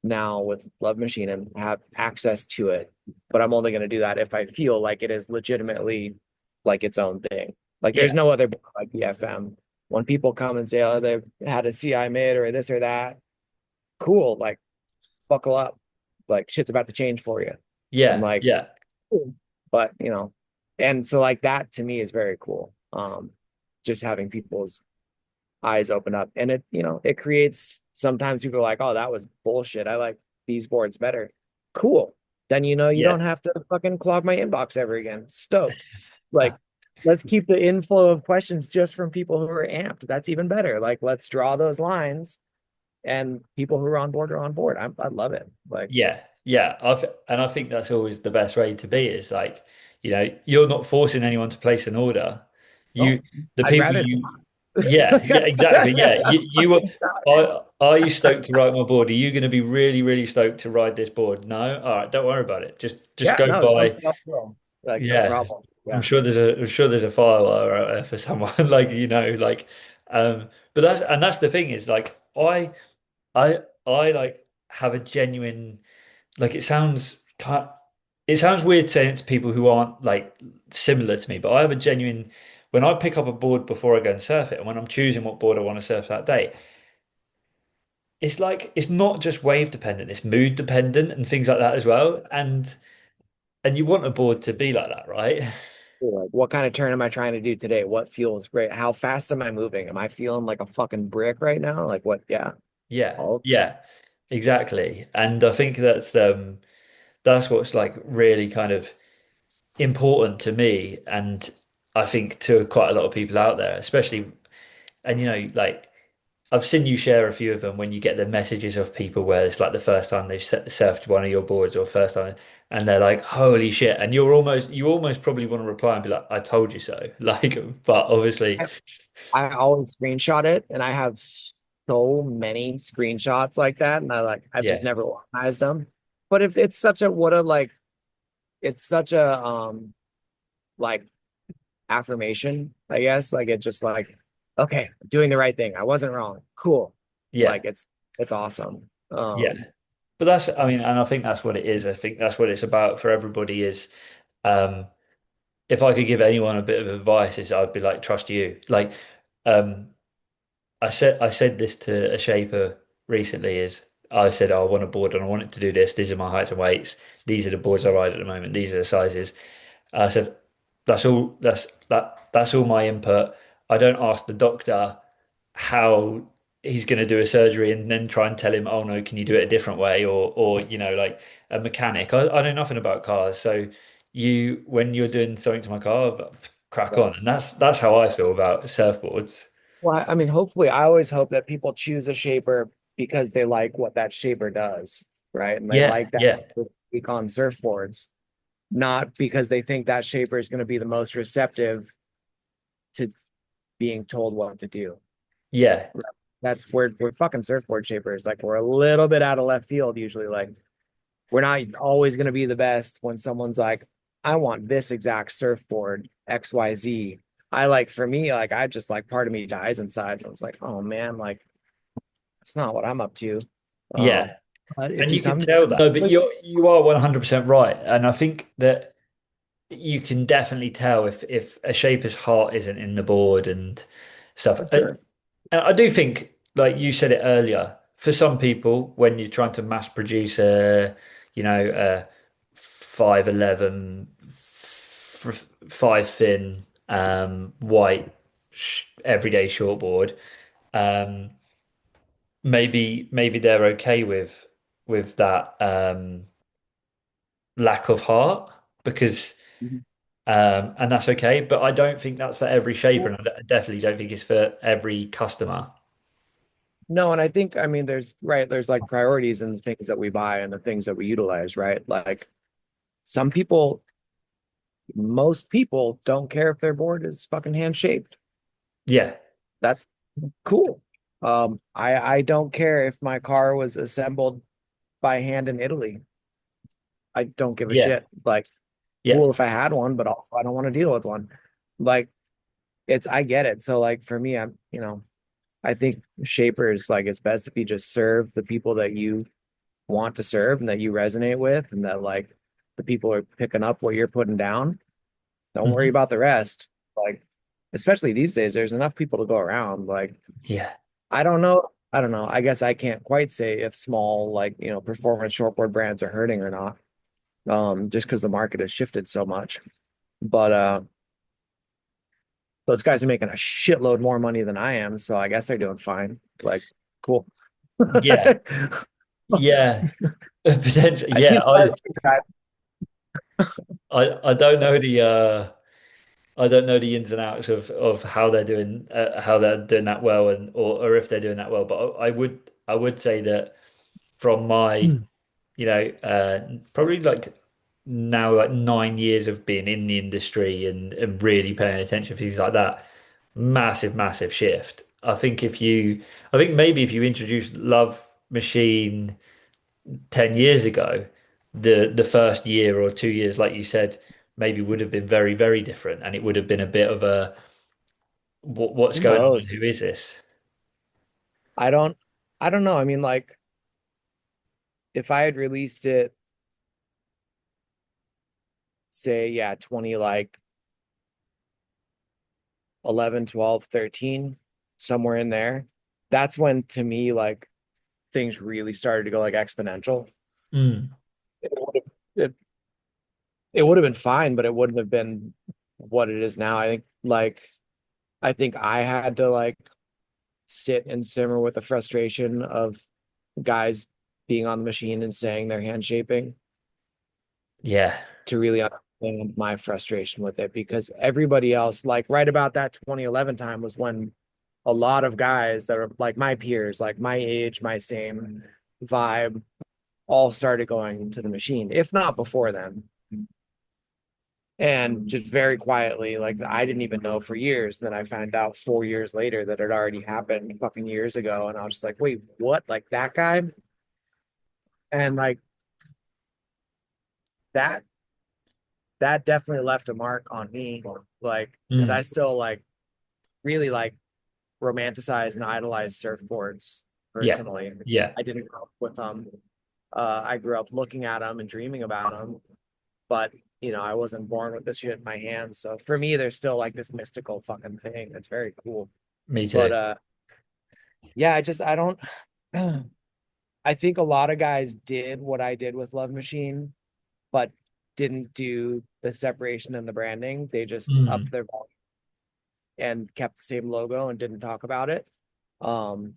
now with Love Machine and have access to it but I'm only going to do that if I feel like it is legitimately like its own thing. Like there's Yeah, no other board like the FM. When people come and say, oh, they've had a CI mid or this or that, cool. Like buckle up. Like shit's about to change for you. And yeah, like, yeah, cool. But and so like that to me is very cool. Just having people's eyes open up. And it creates sometimes people are like, oh, that was bullshit. I like these boards better. Cool. Then you yeah, don't have to fucking clog my inbox ever again. Stoked. Like, let's keep the inflow of questions just from people who are amped. That's even better. Like, let's draw those lines and people who are on board are on board. I love it. Like, yeah, yeah. And I think that's always the best way to be is like, you're not forcing anyone to place an order. oh, You, the I'd people rather you, not. yeah, yeah, exactly. Yeah. Are you stoked to ride my board? Are you going to be really, really stoked to ride this board? No? All right, don't worry about it. Just Yeah, go no, by. something else will. Like, no Yeah. problem. I'm Yeah. sure there's a firewire out there for someone like, but that's the thing is like I like have a genuine like it sounds weird saying it to people who aren't like similar to me, but I have a genuine when I pick up a board before I go and surf it, and when I'm choosing what board I want to surf that day, it's like it's not just wave dependent, it's mood dependent and things like that as well. And you want a board to be like that, right? Like, what kind of turn am I trying to do today? What feels great? How fast am I moving? Am I feeling like a fucking brick right now? Like what? Yeah. Yeah, All yeah, exactly. And I think that's what's like really kind of important to me, and I think to quite a lot of people out there, especially, and like I've seen you share a few of them when you get the messages of people where it's like the first time they've surfed one of your boards or first time, and they're like, "Holy shit!" And you almost probably want to reply and be like, "I told you so." Like, but obviously, I, I always screenshot it, and I have so many screenshots like that, and I've just yeah, never organized them. But if it's such a what a like it's such a like affirmation, I guess. Like it just like, okay, I'm doing the right thing. I wasn't wrong. Cool. yeah, Like it's awesome. yeah. But I mean, and I think that's what it is. I think that's what it's about for everybody is, um, if I could give anyone a bit of advice, is I'd be like, trust you. Like, um, I said this to a shaper recently. Is I said, oh, I want a board and I want it to do this. These are my heights and weights. These are the boards I ride at the moment. These are the sizes. I said, that's all. That's all my input. I don't ask the doctor how he's going to do a surgery and then try and tell him, oh no, can you do it a different way? Or like a mechanic. I know nothing about cars, so when you're doing something to my car, crack Yeah. on. And that's how I feel about surfboards. Well, I mean, hopefully, I always hope that people choose a shaper because they like what that shaper does, right? And they Yeah, like that yeah, week on surfboards, not because they think that shaper is going to be the most receptive to being told what to do. yeah, That's we're fucking surfboard shapers. Like we're a little bit out of left field usually. Like we're not always going to be the best when someone's like, I want this exact surfboard, XYZ. I like for me, like I just like part of me dies inside. I was like, oh man, like it's not what I'm up to. Um, yeah. but if And you you can come, tell that. No, but like, you are 100% right. And I think that you can definitely tell if a shaper's heart isn't in the board and stuff. for sure. And I do think, like you said it earlier, for some people, when you're trying to mass produce a 511, five fin, white everyday shortboard, um, maybe they're okay with that lack of heart because and that's okay. But I don't think that's for every shaper, and I definitely don't think it's for every customer. No, and I think I mean there's like priorities in the things that we buy and the things that we utilize, right? Like some people, most people don't care if their board is fucking hand shaped. Yeah, That's cool. I don't care if my car was assembled by hand in Italy. I don't give a yeah, shit. Like, yeah, cool if I had one, but also I don't want to deal with one. Like, I get it. So, like, for me, I think shapers, like, it's best if you just serve the people that you want to serve and that you resonate with, and that, like, the people are picking up what you're putting down. Don't worry Mhm. about the rest. Like, especially these days, there's enough people to go around. Like, Yeah. I don't know. I don't know. I guess I can't quite say if small, like, performance shortboard brands are hurting or not. Just because the market has shifted so much. But those guys are making a shitload more money than I am, so I guess they're doing fine. Like, cool. Yeah. I Yeah. Potentially. see Yeah. the guy. I don't know the I don't know the ins and outs of how they're doing that well and or if they're doing that well. But I would say that from my probably like now like 9 years of being in the industry and really paying attention to things like that, massive shift. I think maybe if you introduced Love Machine 10 years ago, the first year or 2 years, like you said, maybe would have been very different, and it would have been a bit of a what's Who going on and knows? who is this? I don't I don't know. I mean, like, if I had released it, say, yeah, 20 like 11, 12, 13, somewhere in there, that's when to me like things really started to go like exponential. Mm, It would have it, it would have been fine, but it wouldn't have been what it is now. I think I had to like sit and simmer with the frustration of guys being on the machine and saying they're hand shaping yeah, to really understand my frustration with it, because everybody else, like right about that 2011 time, was when a lot of guys that are like my peers, like my age, my same vibe, all started going to the machine, if not before then. And just very quietly, like I didn't even know for years. Then I found out 4 years later that it already happened fucking years ago. And I was just like, wait, what? Like that guy? And like that, that definitely left a mark on me. Like, because I mm, still like really like romanticize and idolize surfboards yeah, personally. yeah, I didn't grow up with them. I grew up looking at them and dreaming about them, but I wasn't born with this shit in my hands. So for me, there's still like this mystical fucking thing. It's very cool. me But too. yeah, I don't I think a lot of guys did what I did with Love Machine, but didn't do the separation and the branding. They just upped Mm. their volume and kept the same logo and didn't talk about it. Um,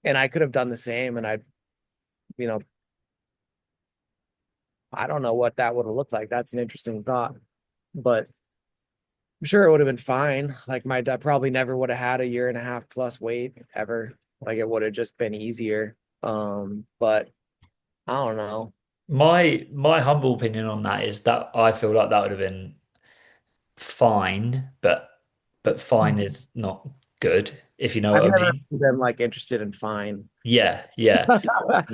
and I could have done the same, and you know, I don't know what that would have looked like. That's an interesting thought, but I'm sure it would have been fine. Like my dad probably never would have had a year and a half plus wait ever. Like it would have just been easier. But I don't know. My humble opinion on that is that I feel like that would have been fine, but fine is not good, if you know I've what I never mean. been like interested in fine. Yeah, yeah.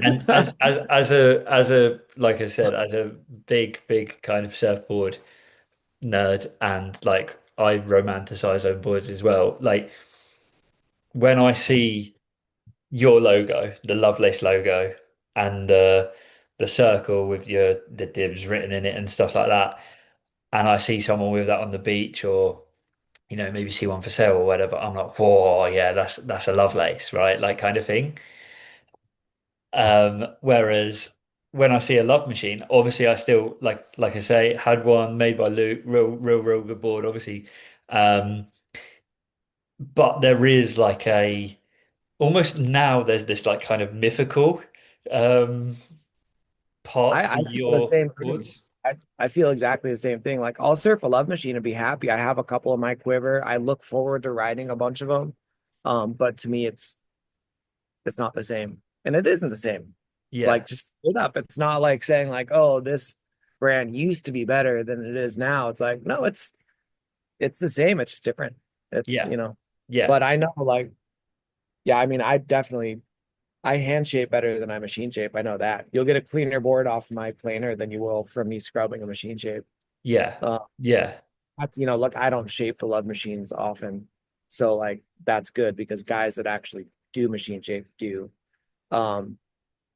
And as a like I said, as a big kind of surfboard nerd and like I romanticize own boards as well. Like when I see your logo, the Lovelace logo, and the circle with the dibs written in it and stuff like that, and I see someone with that on the beach or maybe see one for sale or whatever, I'm like, whoa, yeah, that's a Lovelace, right? Like kind of thing. Whereas when I see a Love Machine, obviously I still like I say, had one made by Luke, real good board, obviously. Um, but there is like a almost now there's this like kind of mythical um part I to feel the your same thing. boards. I feel exactly the same thing. Like I'll surf a Love Machine and be happy. I have a couple of my quiver. I look forward to riding a bunch of them. But to me, it's not the same, and it isn't the same. Yeah, Like just split up. It's not like saying like, oh, this brand used to be better than it is now. It's like, no, it's the same. It's just different. It's yeah, yeah, But I know like, yeah, I mean, I hand shape better than I machine shape. I know that. You'll get a cleaner board off my planer than you will from me scrubbing a machine shape. yeah, Uh, yeah, that's look, I don't shape the Love machines often, so like that's good because guys that actually do machine shape do. Um,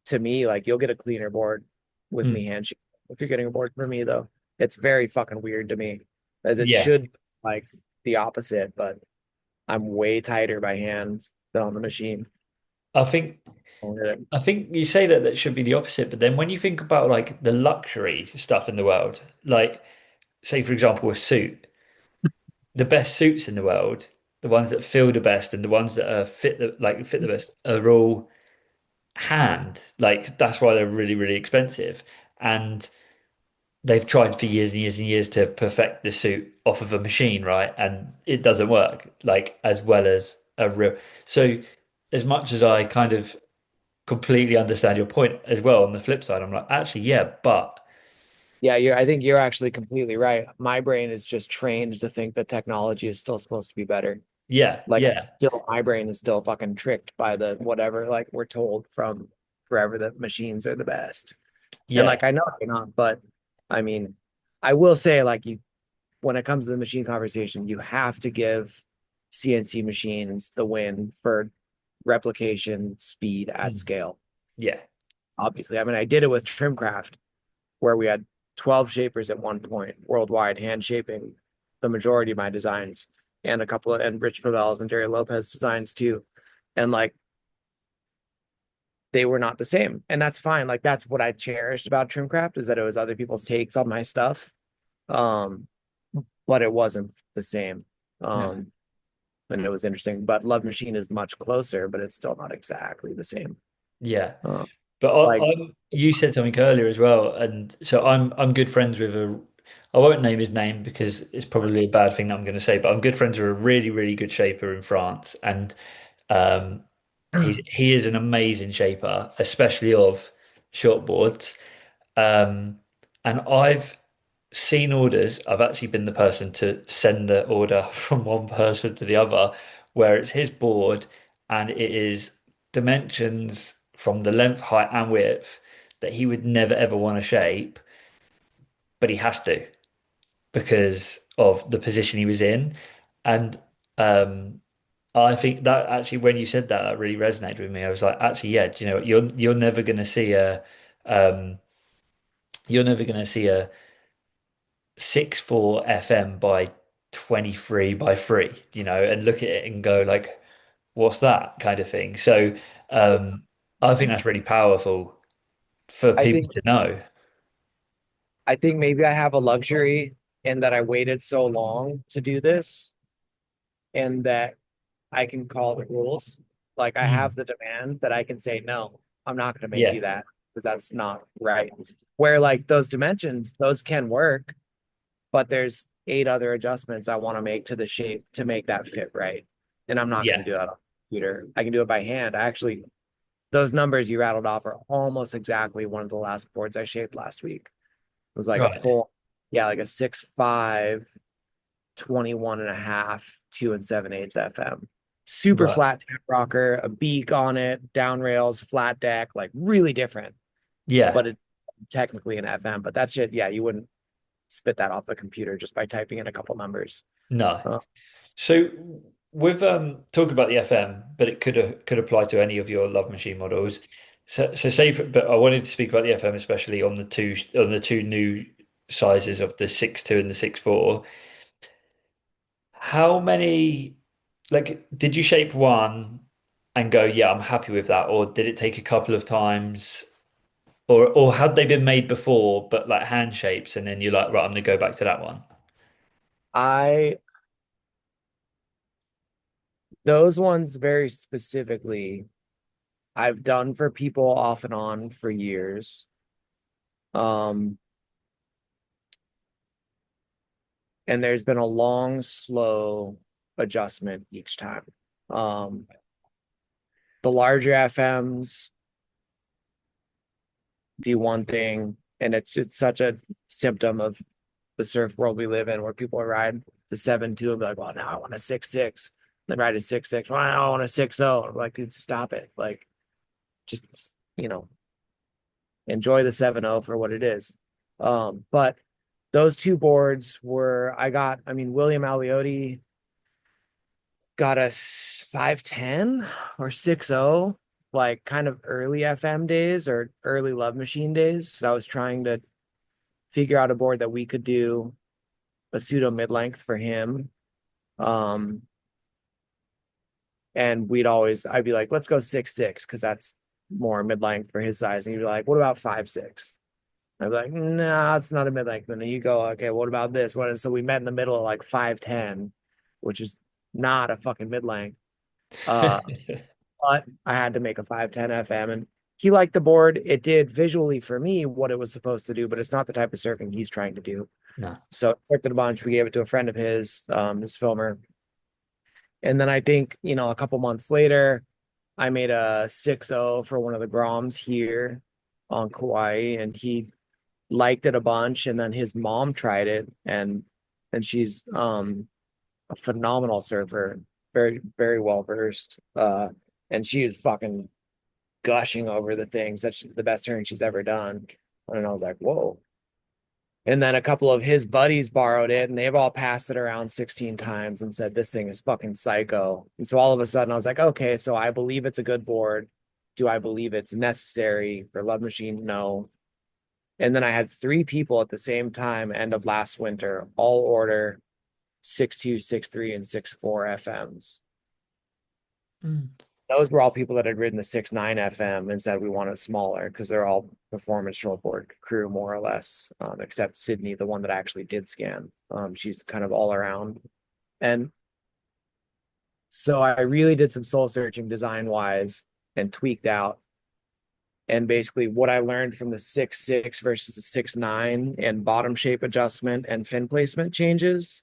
to me, like you'll get a cleaner board. with me Mm. handshake. If you're getting a board for me though, it's very fucking weird to me, as it Yeah. should be, like the opposite, but I'm way tighter by hand than on the machine. I think I think you say that that should be the opposite, but then when you think about like the luxury stuff in the world, like say for example a suit, the best suits in the world, the ones that feel the best and the ones that are fit the best are all hand. Like that's why they're really, really expensive. And they've tried for years and years and years to perfect the suit off of a machine, right? And it doesn't work like as well as a real. So as much as I kind of completely understand your point as well, on the flip side, I'm like, actually, yeah, but Yeah, I think you're actually completely right. My brain is just trained to think that technology is still supposed to be better. yeah, Like, yeah, still, my brain is still fucking tricked by the whatever, like, we're told from forever that machines are the best. And yeah. like, I know they're not, but I mean, I will say, like, when it comes to the machine conversation, you have to give CNC machines the win for replication speed at Mm. scale. Yeah, Obviously, I mean, I did it with Trimcraft, where we had 12 shapers at one point worldwide, hand shaping the majority of my designs, and a couple of, and Rich Pavel's and Jerry Lopez designs too. And like, they were not the same. And that's fine. Like, that's what I cherished about Trimcraft, is that it was other people's takes on my stuff. Um, but it wasn't the same. no, Um, and it was interesting. But Love Machine is much closer, but it's still not exactly the same. yeah. Uh, But like, you said something earlier as well, and so I'm good friends with a. I won't name his name because it's probably a bad thing that I'm going to say, but I'm good friends with a really, really good shaper in France, and um, he is an amazing shaper, especially of shortboards. Um, and I've seen orders. I've actually been the person to send the order from one person to the other, where it's his board and it is dimensions from the length, height, and width that he would never ever want to shape, but he has to because of the position he was in. And um, I think that actually, when you said that, that really resonated with me. I was like, actually, yeah, do you know what? You're never going to see um, you're never going to see a 6'4" FM by 23 by 3, and look at it and go like, what's that kind of thing. So um, I think that's really powerful for I people think, to know. maybe I have a luxury in that I waited so long to do this, and that I can call the rules. Like, I Mm. have the demand that I can say, no, I'm not going to make Yeah, you that, because that's not right. Where like those dimensions, those can work, but there's eight other adjustments I want to make to the shape to make that fit right. And I'm not going to yeah, do that on the computer. I can do it by hand. I actually, those numbers you rattled off are almost exactly one of the last boards I shaped last week. It was like a right, full, yeah, like a 6'5", 21 and a half, 2 7/8 FM. Super right. flat tap rocker, a beak on it, down rails, flat deck, like really different, Yeah, but it technically an FM. But that shit, yeah, you wouldn't spit that off the computer just by typing in a couple numbers. no. Uh, So with talk about the FM, but it could apply to any of your Love Machine models. So say, but I wanted to speak about the FM, especially on the two new sizes of the 6.2 and the 6.4. How many, like, did you shape one and go, yeah, I'm happy with that, or did it take a couple of times, or had they been made before, but like hand shapes, and then you're like, right, I'm gonna go back to that one. I those ones very specifically, I've done for people off and on for years. Um, and there's been a long, slow adjustment each time. Um, the larger FMs do one thing, and it's such a symptom of the surf world we live in, where people ride the 7.2 and be like, well, now I want a 6.6. Then ride a 6.6. Well, now I want a 6.0. I'm like, dude, stop it. Like, just, you know, enjoy the 7.0 for what it is. But those two boards were, I mean, William Aliotti got a 5.10 or 6.0. like kind of early FM days or early Love Machine days. So I was trying to figure out a board that we could do a pseudo mid length for him. Um, and I'd be like, let's go 6'6" because that's more mid length for his size. And he'd be like, what about 5'6"? I'd be like, nah, it's not a mid length. And then you go, okay, what about this one? And so we met in the middle of like 5'10", which is not a fucking mid length. Uh, but I had to make a 5'10" FM, and he liked the board. It did visually for me what it was supposed to do, but it's not the type of surfing he's trying to do. No. So I surfed it a bunch. We gave it to a friend of his filmer. And then I think, a couple months later, I made a 6.0 for one of the Groms here on Kauai, and he liked it a bunch. And then his mom tried it, and she's a phenomenal surfer, very, very well versed. And she was fucking gushing over the things that's the best turn she's ever done. And I was like, whoa. And then a couple of his buddies borrowed it and they've all passed it around 16 times and said, this thing is fucking psycho. And so all of a sudden I was like, okay, so I believe it's a good board. Do I believe it's necessary for Love Machine? No. And then I had three people at the same time, end of last winter, all order 6.2, 6.3, and 6.4 FMs. Mm. Those were all people that had ridden the 6.9 FM and said we want it smaller because they're all performance shortboard crew more or less, except Sydney, the one that actually did scan. She's kind of all around. And so I really did some soul searching design wise and tweaked out. And basically what I learned from the 6.6 versus the 6.9 and bottom shape adjustment and fin placement changes,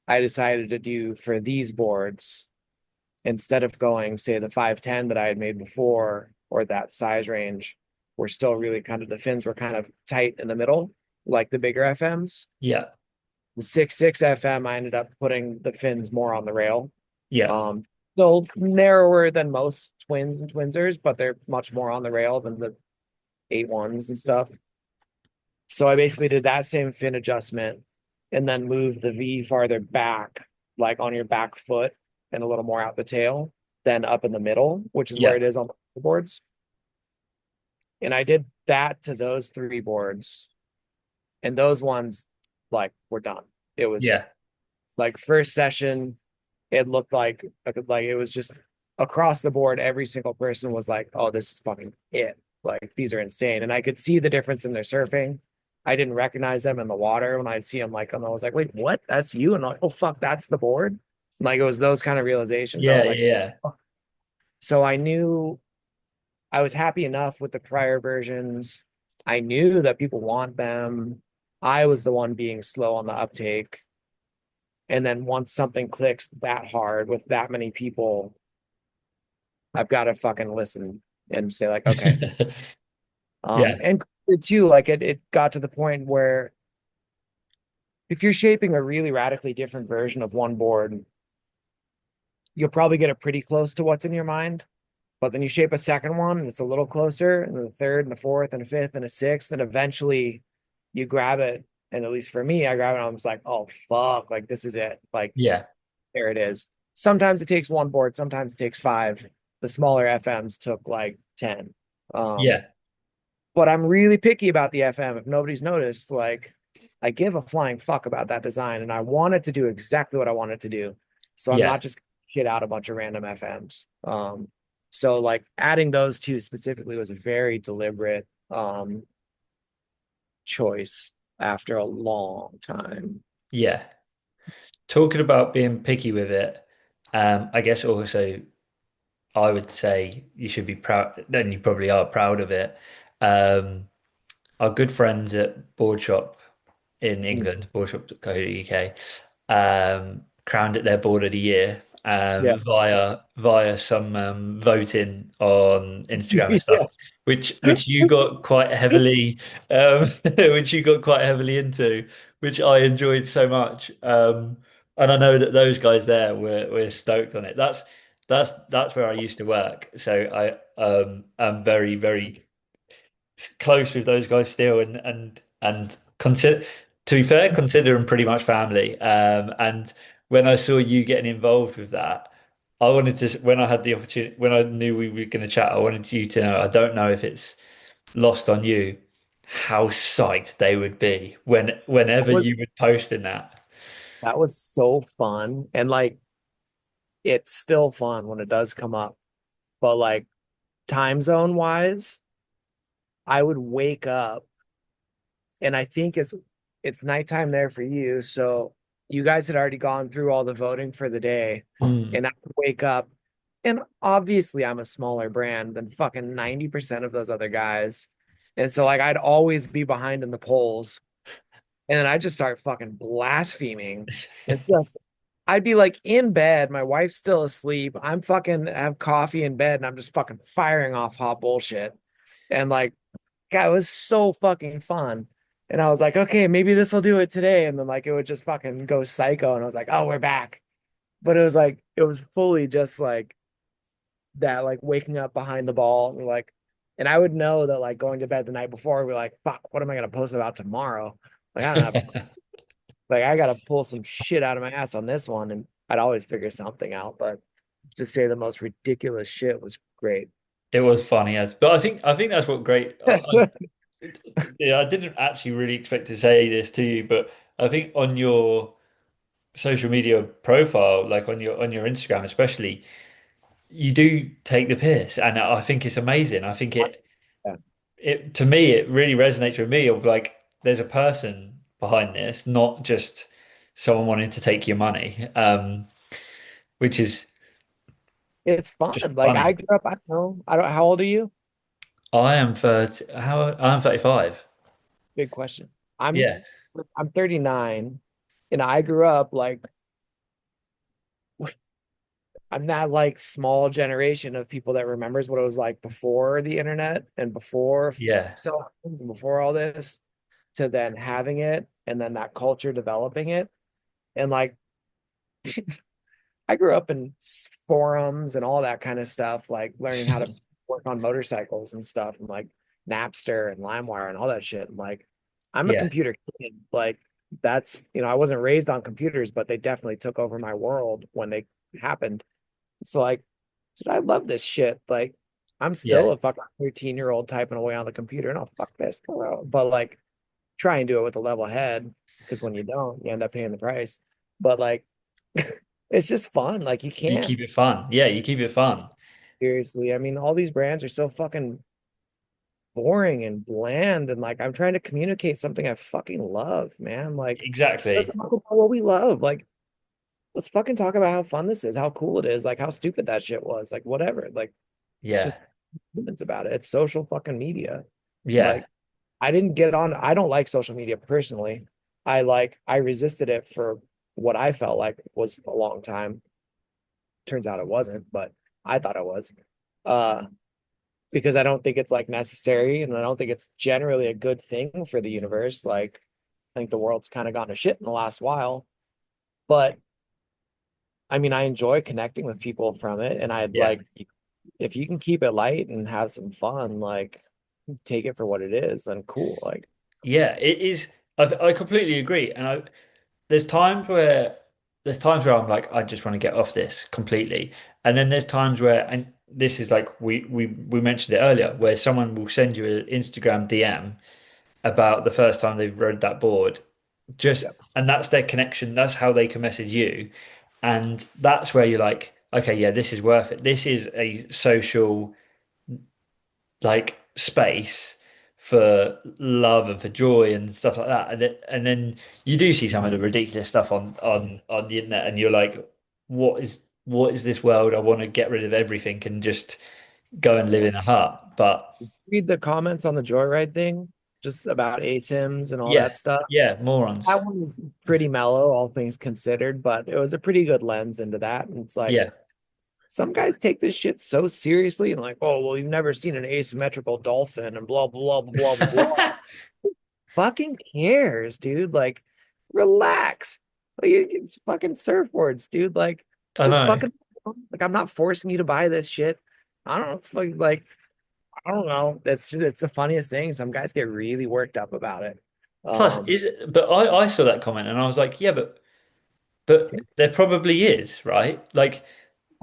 I decided to do for these boards instead of going, say, the 5'10" that I had made before or that size range. We're still really kind of, the fins were kind of tight in the middle, like the bigger FMs. Yeah. The 6.6 FM, I ended up putting the fins more on the rail. Yeah. Um, Still narrower than most twins and twinsers, but they're much more on the rail than the 8.1s and stuff. So I basically did that same fin adjustment and then moved the V farther back, like on your back foot and a little more out the tail, then up in the middle, which is where Yeah. it is on the boards. And I did that to those three boards. And those ones, like, were done. It was Yeah. like first session, it looked like it was just across the board, every single person was like, oh, this is fucking it. Like, these are insane. And I could see the difference in their surfing. I didn't recognize them in the water when I'd see them, like, and I was like, wait, what? That's you? And I'm like, oh fuck, that's the board. Like, it was those kind of realizations. I Yeah. was like, Yeah. oh. So I knew I was happy enough with the prior versions. I knew that people want them. I was the one being slow on the uptake. And then once something clicks that hard with that many people, I've got to fucking listen and say, like, okay. Yeah. And too, like, it got to the point where if you're shaping a really radically different version of one board, you'll probably get it pretty close to what's in your mind. But then you shape a second one and it's a little closer, and then a third and a fourth and a fifth and a sixth, and eventually you grab it. And at least for me, I grab it and I'm just like, oh fuck, like this is it. Like, Yeah. there it is. Sometimes it takes one board, sometimes it takes five. The smaller FMs took like 10. Yeah. But I'm really picky about the FM. If nobody's noticed, like, I give a flying fuck about that design and I want it to do exactly what I want it to do. So I'm Yeah. not just shit out a bunch of random FMs. So like adding those two specifically was a very deliberate choice after a long time. Yeah. Talking about being picky with it, I guess also I would say you should be proud, then you probably are proud of it. Um, our good friends at Board Shop in England, boardshop.co.uk, crowned it their board of the year Yeah. via some voting on Instagram and stuff, Yeah. which you got quite heavily which you got quite heavily into, which I enjoyed so much. And I know that those guys there were stoked on it. That's where I used to work, so I am very close with those guys still, and consider to be fair, consider them pretty much family. And when I saw you getting involved with that, I wanted to, when I had the opportunity, when I knew we were going to chat, I wanted you to know, I don't know if it's lost on you how psyched they would be That whenever was you would post in that. that was so fun. And like it's still fun when it does come up. But like time zone wise, I would wake up and I think it's nighttime there for you. So you guys had already gone through all the voting for the day. Mm. And I would wake up and obviously I'm a smaller brand than fucking 90% of those other guys. And so like I'd always be behind in the polls. And then I just start fucking blaspheming. And just I'd be like in bed, my wife's still asleep. I'm fucking have coffee in bed and I'm just fucking firing off hot bullshit. And like, God, it was so fucking fun. And I was like, okay, maybe this will do it today. And then like it would just fucking go psycho. And I was like, oh, we're back. But it was like it was fully just like that, like waking up behind the ball and like, and I would know that like going to bed the night before, we're like, fuck, what am I gonna post about tomorrow? Like I don't have a like I gotta pull some shit out of my ass on this one, and I'd always figure something out. But just say the most ridiculous shit was great. It was funny as, but I think that's what great. Yeah, I didn't actually really expect to say this to you, but I think on your social media profile, like on your Instagram especially, you do take the piss, and I think it's amazing. I think Yeah. it to me it really resonates with me of like there's a person behind this, not just someone wanting to take your money, which is It's just fun. Like I funny. grew up, I don't know. I don't how old are you? I'm 35. Good question. Yeah, I'm 39 and I grew up like I'm that like small generation of people that remembers what it was like before the internet and before yeah, cell phones and before all this to then having it and then that culture developing it. And like I grew up in forums and all that kind of stuff, like learning how to work on motorcycles and stuff, and like Napster and LimeWire and all that shit. And like, I'm a yeah, computer kid. Like, that's, I wasn't raised on computers, but they definitely took over my world when they happened. So, like, dude, I love this shit. Like, I'm yeah, still a fucking 13-year-old typing away on the computer, and I'll fuck this, bro. But like, try and do it with a level head because when you don't, you end up paying the price. But like, it's just fun. Like, you you can't keep it fun. Yeah, you keep it fun. seriously. I mean, all these brands are so fucking boring and bland. And like, I'm trying to communicate something I fucking love, man. Like, let's Exactly. talk about what we love. Like, let's fucking talk about how fun this is, how cool it is, like how stupid that shit was, like whatever. Like, it's Yeah, just humans about it. It's social fucking media. yeah, Like, I didn't get on, I don't like social media personally. I resisted it for what I felt like was a long time. Turns out it wasn't, but I thought it was. Uh, because I don't think it's like necessary and I don't think it's generally a good thing for the universe. Like, I think the world's kind of gone to shit in the last while. But I mean, I enjoy connecting with people from it. And I'd yeah, like, if you can keep it light and have some fun, like, take it for what it is, then cool. Like, yeah. It is. I completely agree, and there's times where I'm like, I just want to get off this completely, and then there's times where, and this is like we mentioned it earlier, where someone will send you an Instagram DM about the first time they've rode that board, just yeah, and that's their connection. That's how they can message you, and that's where you're like, okay, yeah, this is worth it. This is a social like space for love and for joy and stuff like that. And then you do see some of the ridiculous stuff on the internet, and you're like, what is this world? I want to get rid of everything and just go and live yeah. in a hut. But Read the comments on the Joyride thing, just about ASIMs and all that yeah, stuff. yeah, morons. That one was pretty mellow, all things considered, but it was a pretty good lens into that. And it's like, Yeah. some guys take this shit so seriously and like, oh, well, you've never seen an asymmetrical dolphin and blah, blah, blah, blah, blah, blah. Fucking cares, dude. Like, relax. Like, it's fucking surfboards, dude. Like, I just know. fucking, like, I'm not forcing you to buy this shit. I don't know, like, I don't know. It's the funniest thing. Some guys get really worked up about it. Plus, Um, is it? But I saw that comment and I was like, yeah, but there probably is, right? Like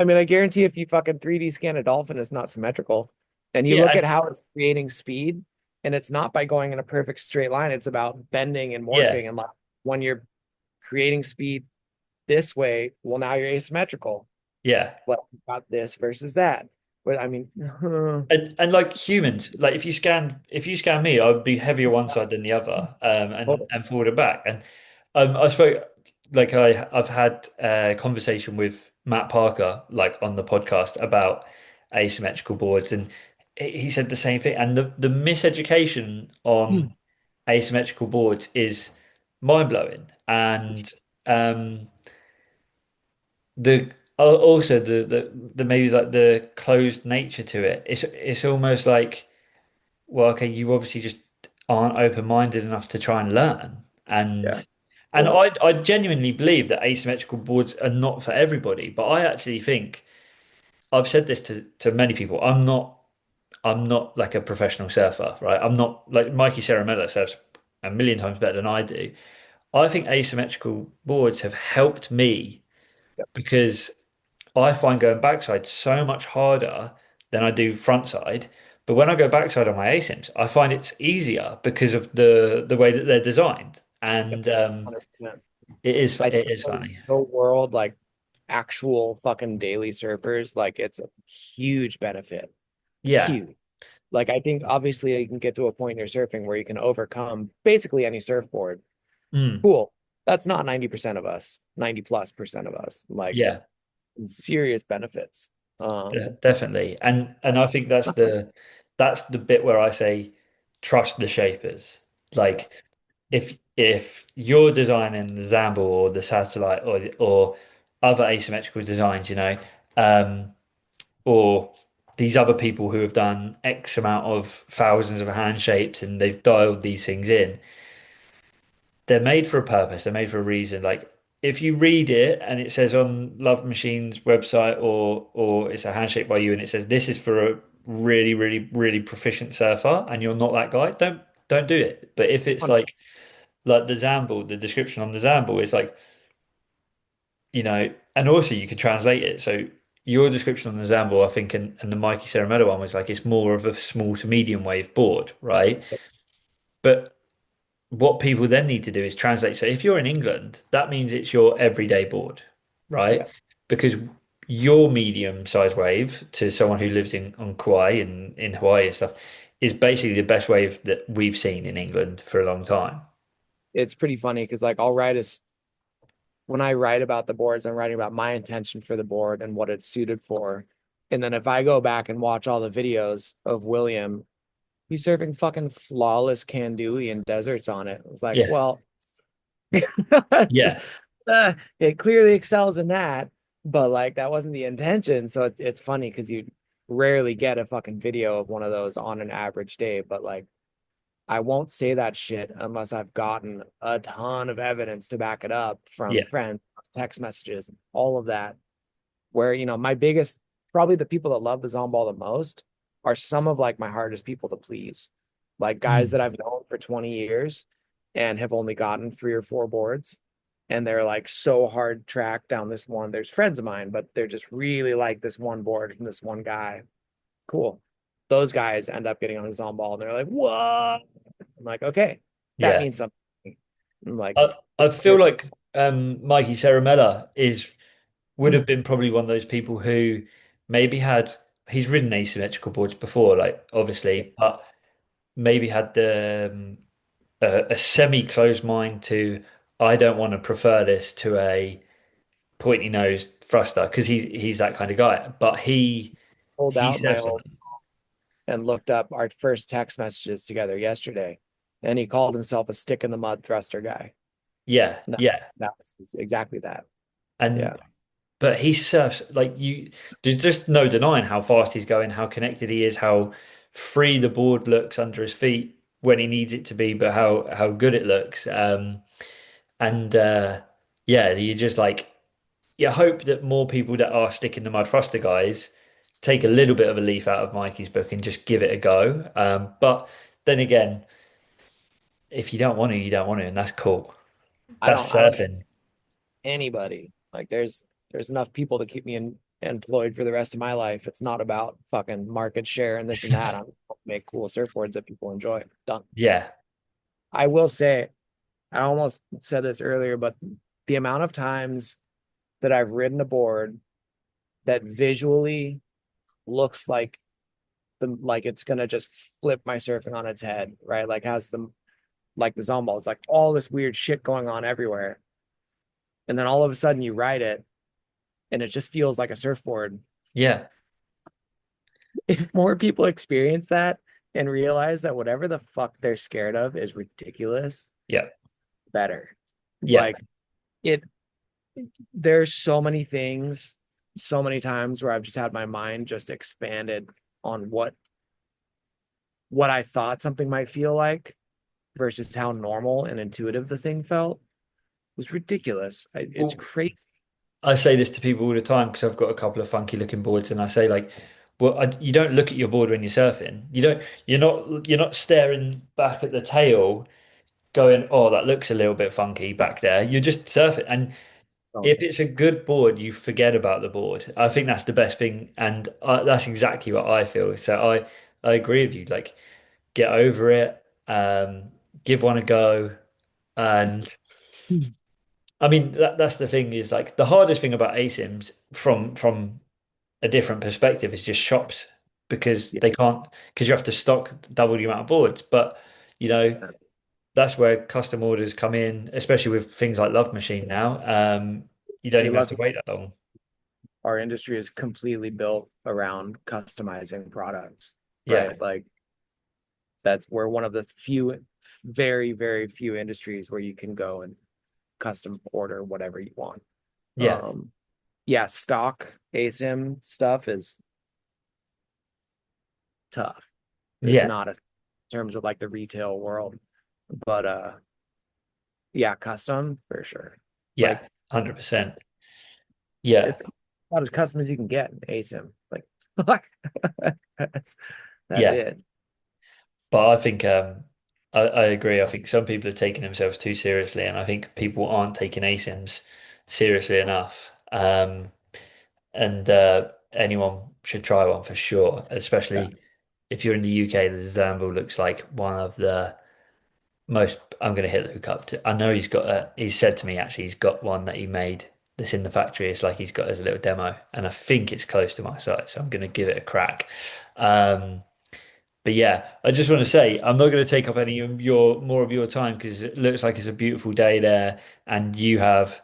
I mean, I guarantee if you fucking 3D scan a dolphin, it's not symmetrical. And you Yeah, look at how it's creating speed, and it's not by going in a perfect straight line. It's about bending and yeah, morphing. And like when you're creating speed this way, well, now you're asymmetrical. yeah. Well, you got this versus that. But I mean, And like humans, like if you scan me, I'd be heavier one side than the other, totally. and forward and back. And I spoke like I've had a conversation with Matt Parker like on the podcast about asymmetrical boards, and he said the same thing. And the miseducation on asymmetrical boards is mind blowing. And um, the also the maybe like the closed nature to it. It's almost like, well, okay, you obviously just aren't open-minded enough to try and learn. Yeah, And totally. I genuinely believe that asymmetrical boards are not for everybody, but I actually think I've said this to many people. I'm not like a professional surfer, right? I'm not like Mikey Ceramella surfs a million times better than I do. I think asymmetrical boards have helped me Yep. because I find going backside so much harder than I do frontside. But when I go backside on my ASIMs, I find it's easier because of the way that they're designed. Yep. And 100%. I it think is for funny. the world, like actual fucking daily surfers, like it's a huge benefit. Yeah. Huge. Like I think obviously you can get to a point in your surfing where you can overcome basically any surfboard. Mm, Cool. That's not 90% of us, 90 plus percent of us. Like yeah. serious benefits. Um, Definitely. And I think that's the bit where I say trust the shapers. Like if you're designing the Zambo or the satellite or other asymmetrical designs, or these other people who have done X amount of thousands of hand shapes and they've dialed these things in. They're made for a purpose. They're made for a reason. Like if you read it and it says on Love Machine's website or it's a handshake by you and it says this is for a really, really, really proficient surfer and you're not that guy, don't do it. But if it's like the Zamble, the description on the Zamble is like, and also you could translate it. So your description on the Zambo, I think, and the Mikey Ceremelo one was like it's more of a small to medium wave board, right? But what people then need to do is translate. So if you're in England, that means it's your everyday board, right? yeah, Because your medium size wave to someone who lives in on Kauai and in Hawaii and stuff is basically the best wave that we've seen in England for a long time. it's pretty funny because like I'll write when I write about the boards, I'm writing about my intention for the board and what it's suited for. And then if I go back and watch all the videos of William, he's surfing fucking flawless Kandui and deserts on it. It's like, Yeah, well, it's, yeah, it clearly excels in that, but like that wasn't the intention. So it's funny because you rarely get a fucking video of one of those on an average day. But like, I won't say that shit unless I've gotten a ton of evidence to back it up from yeah, friends, text messages, all of that. Where, my biggest, probably the people that love the Zomball the most are some of like my hardest people to please. Like guys that mm, I've known for 20 years and have only gotten 3 or 4 boards. And they're like so hard tracked down this one. There's friends of mine, but they're just really like this one board from this one guy. Cool. Those guys end up getting on a Zomball and they're like, what? I'm like, okay, that yeah. means something. I'm like, I feel like Mikey Ceramella is would have been probably one of those people who maybe had he's ridden asymmetrical boards before, like obviously, but maybe had a semi-closed mind to I don't want to prefer this to a pointy nosed thruster because he's that kind of guy. But pulled he out my surfs on old them. and looked up our first text messages together yesterday. And he called himself a stick in the mud thruster guy. Yeah, That, yeah. that was exactly that. Yeah. And but he surfs like there's just no denying how fast he's going, how connected he is, how free the board looks under his feet when he needs it to be, but how good it looks. And yeah, you just like you hope that more people that are stick in the mud thruster guys take a little bit of a leaf out of Mikey's book and just give it a go. But then again, if you don't want to, you don't want to, and that's cool. I don't That's I don't surfing. anybody. Like there's enough people to keep me in. employed for the rest of my life. It's not about fucking market share and this and that. I'm make cool surfboards that people enjoy. Done. Yeah, I will say, I almost said this earlier, but the amount of times that I've ridden a board that visually looks like it's gonna just flip my surfing on its head, right? Like has the like the zone balls, like all this weird shit going on everywhere. And then all of a sudden you ride it and it just feels like a surfboard. yeah, If more people experience that and realize that whatever the fuck they're scared of is ridiculous, yeah, better. yeah, Like it there's so many things, so many times where I've just had my mind just expanded on what I thought something might feel like versus how normal and intuitive the thing felt. It was ridiculous. It's well, crazy. I say this to people all the time because I've got a couple of funky looking boards, and I say like, well, you don't look at your board when you're surfing. You don't. You're not staring back at the tail, going, "Oh, that looks a little bit funky back there." You're just surfing, and Oh, if it's a good board, you forget about the board. I think that's the best thing, and that's exactly what I feel. So I agree with you. Like, get over it, give one a go, and I mean that's the thing is like the hardest thing about ASIMs from a different perspective is just shops because yeah. they can't because you have to stock double the amount of boards. But you know that's where custom orders come in, especially with things like Love Machine now. You don't You're even have to lucky wait that long. our industry is completely built around customizing products, Yeah, right? Like that's we're one of the few, very, very few industries where you can go and custom order whatever you want. yeah, Um, yeah, stock ASIM stuff is tough. It's yeah, not a, in terms of like the retail world, but yeah, custom for sure. yeah, Like 100%. Yeah, it's about as custom as you can get in ASIM. Like that's that's yeah. it. But I think I agree. I think some people are taking themselves too seriously, and I think people aren't taking ASIMs seriously enough. And anyone should try one for sure, Yeah. especially if you're in the UK. The Zambo looks like one of the most. I'm going to hit Luke up to. I know he's got a. He said to me actually, he's got one that he made that's in the factory. It's like he's got as a little demo, and I think it's close to my site, so I'm going to give it a crack. Um, but yeah, I just want to say I'm not going to take up any of your more of your time because it looks like it's a beautiful day there, and you have.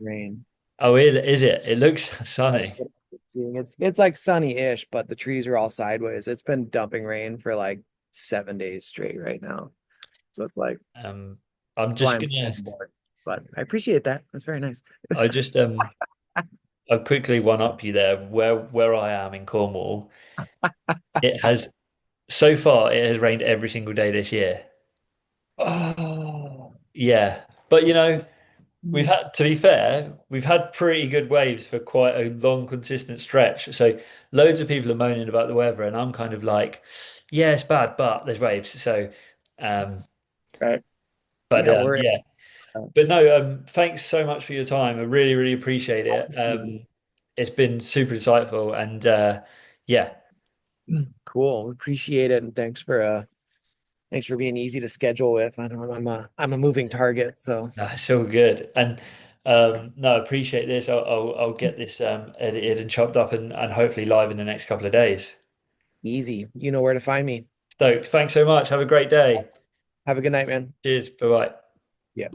Rain. Oh, is it? It looks sunny. It's like sunny-ish, but the trees are all sideways. It's been dumping rain for like 7 days straight right now. So it's like Um, I'm just flying gonna. board. But I appreciate that. That's very nice. I just I'll quickly one up you there. Where I am in Cornwall, it has so far it has rained every single day this year. Oh, Yeah, but we've had to be fair, we've had pretty good waves for quite a long, consistent stretch. So loads of people are moaning about the weather, and I'm kind of like, yeah, it's bad, but there's waves. So, um, right. but Yeah, we're yeah. But no, thanks so much for your time. I really, really appreciate it. It's been super insightful, and yeah, cool. Appreciate it. And thanks for being easy to schedule with. I know I'm a moving target, so no, it's all good. And no, I appreciate this. I'll get this edited and chopped up and hopefully live in the next couple of days. easy. You know where to find me. Stoked. Thanks so much. Have a great day. Have a good night, man. Cheers. Bye bye. Yeah.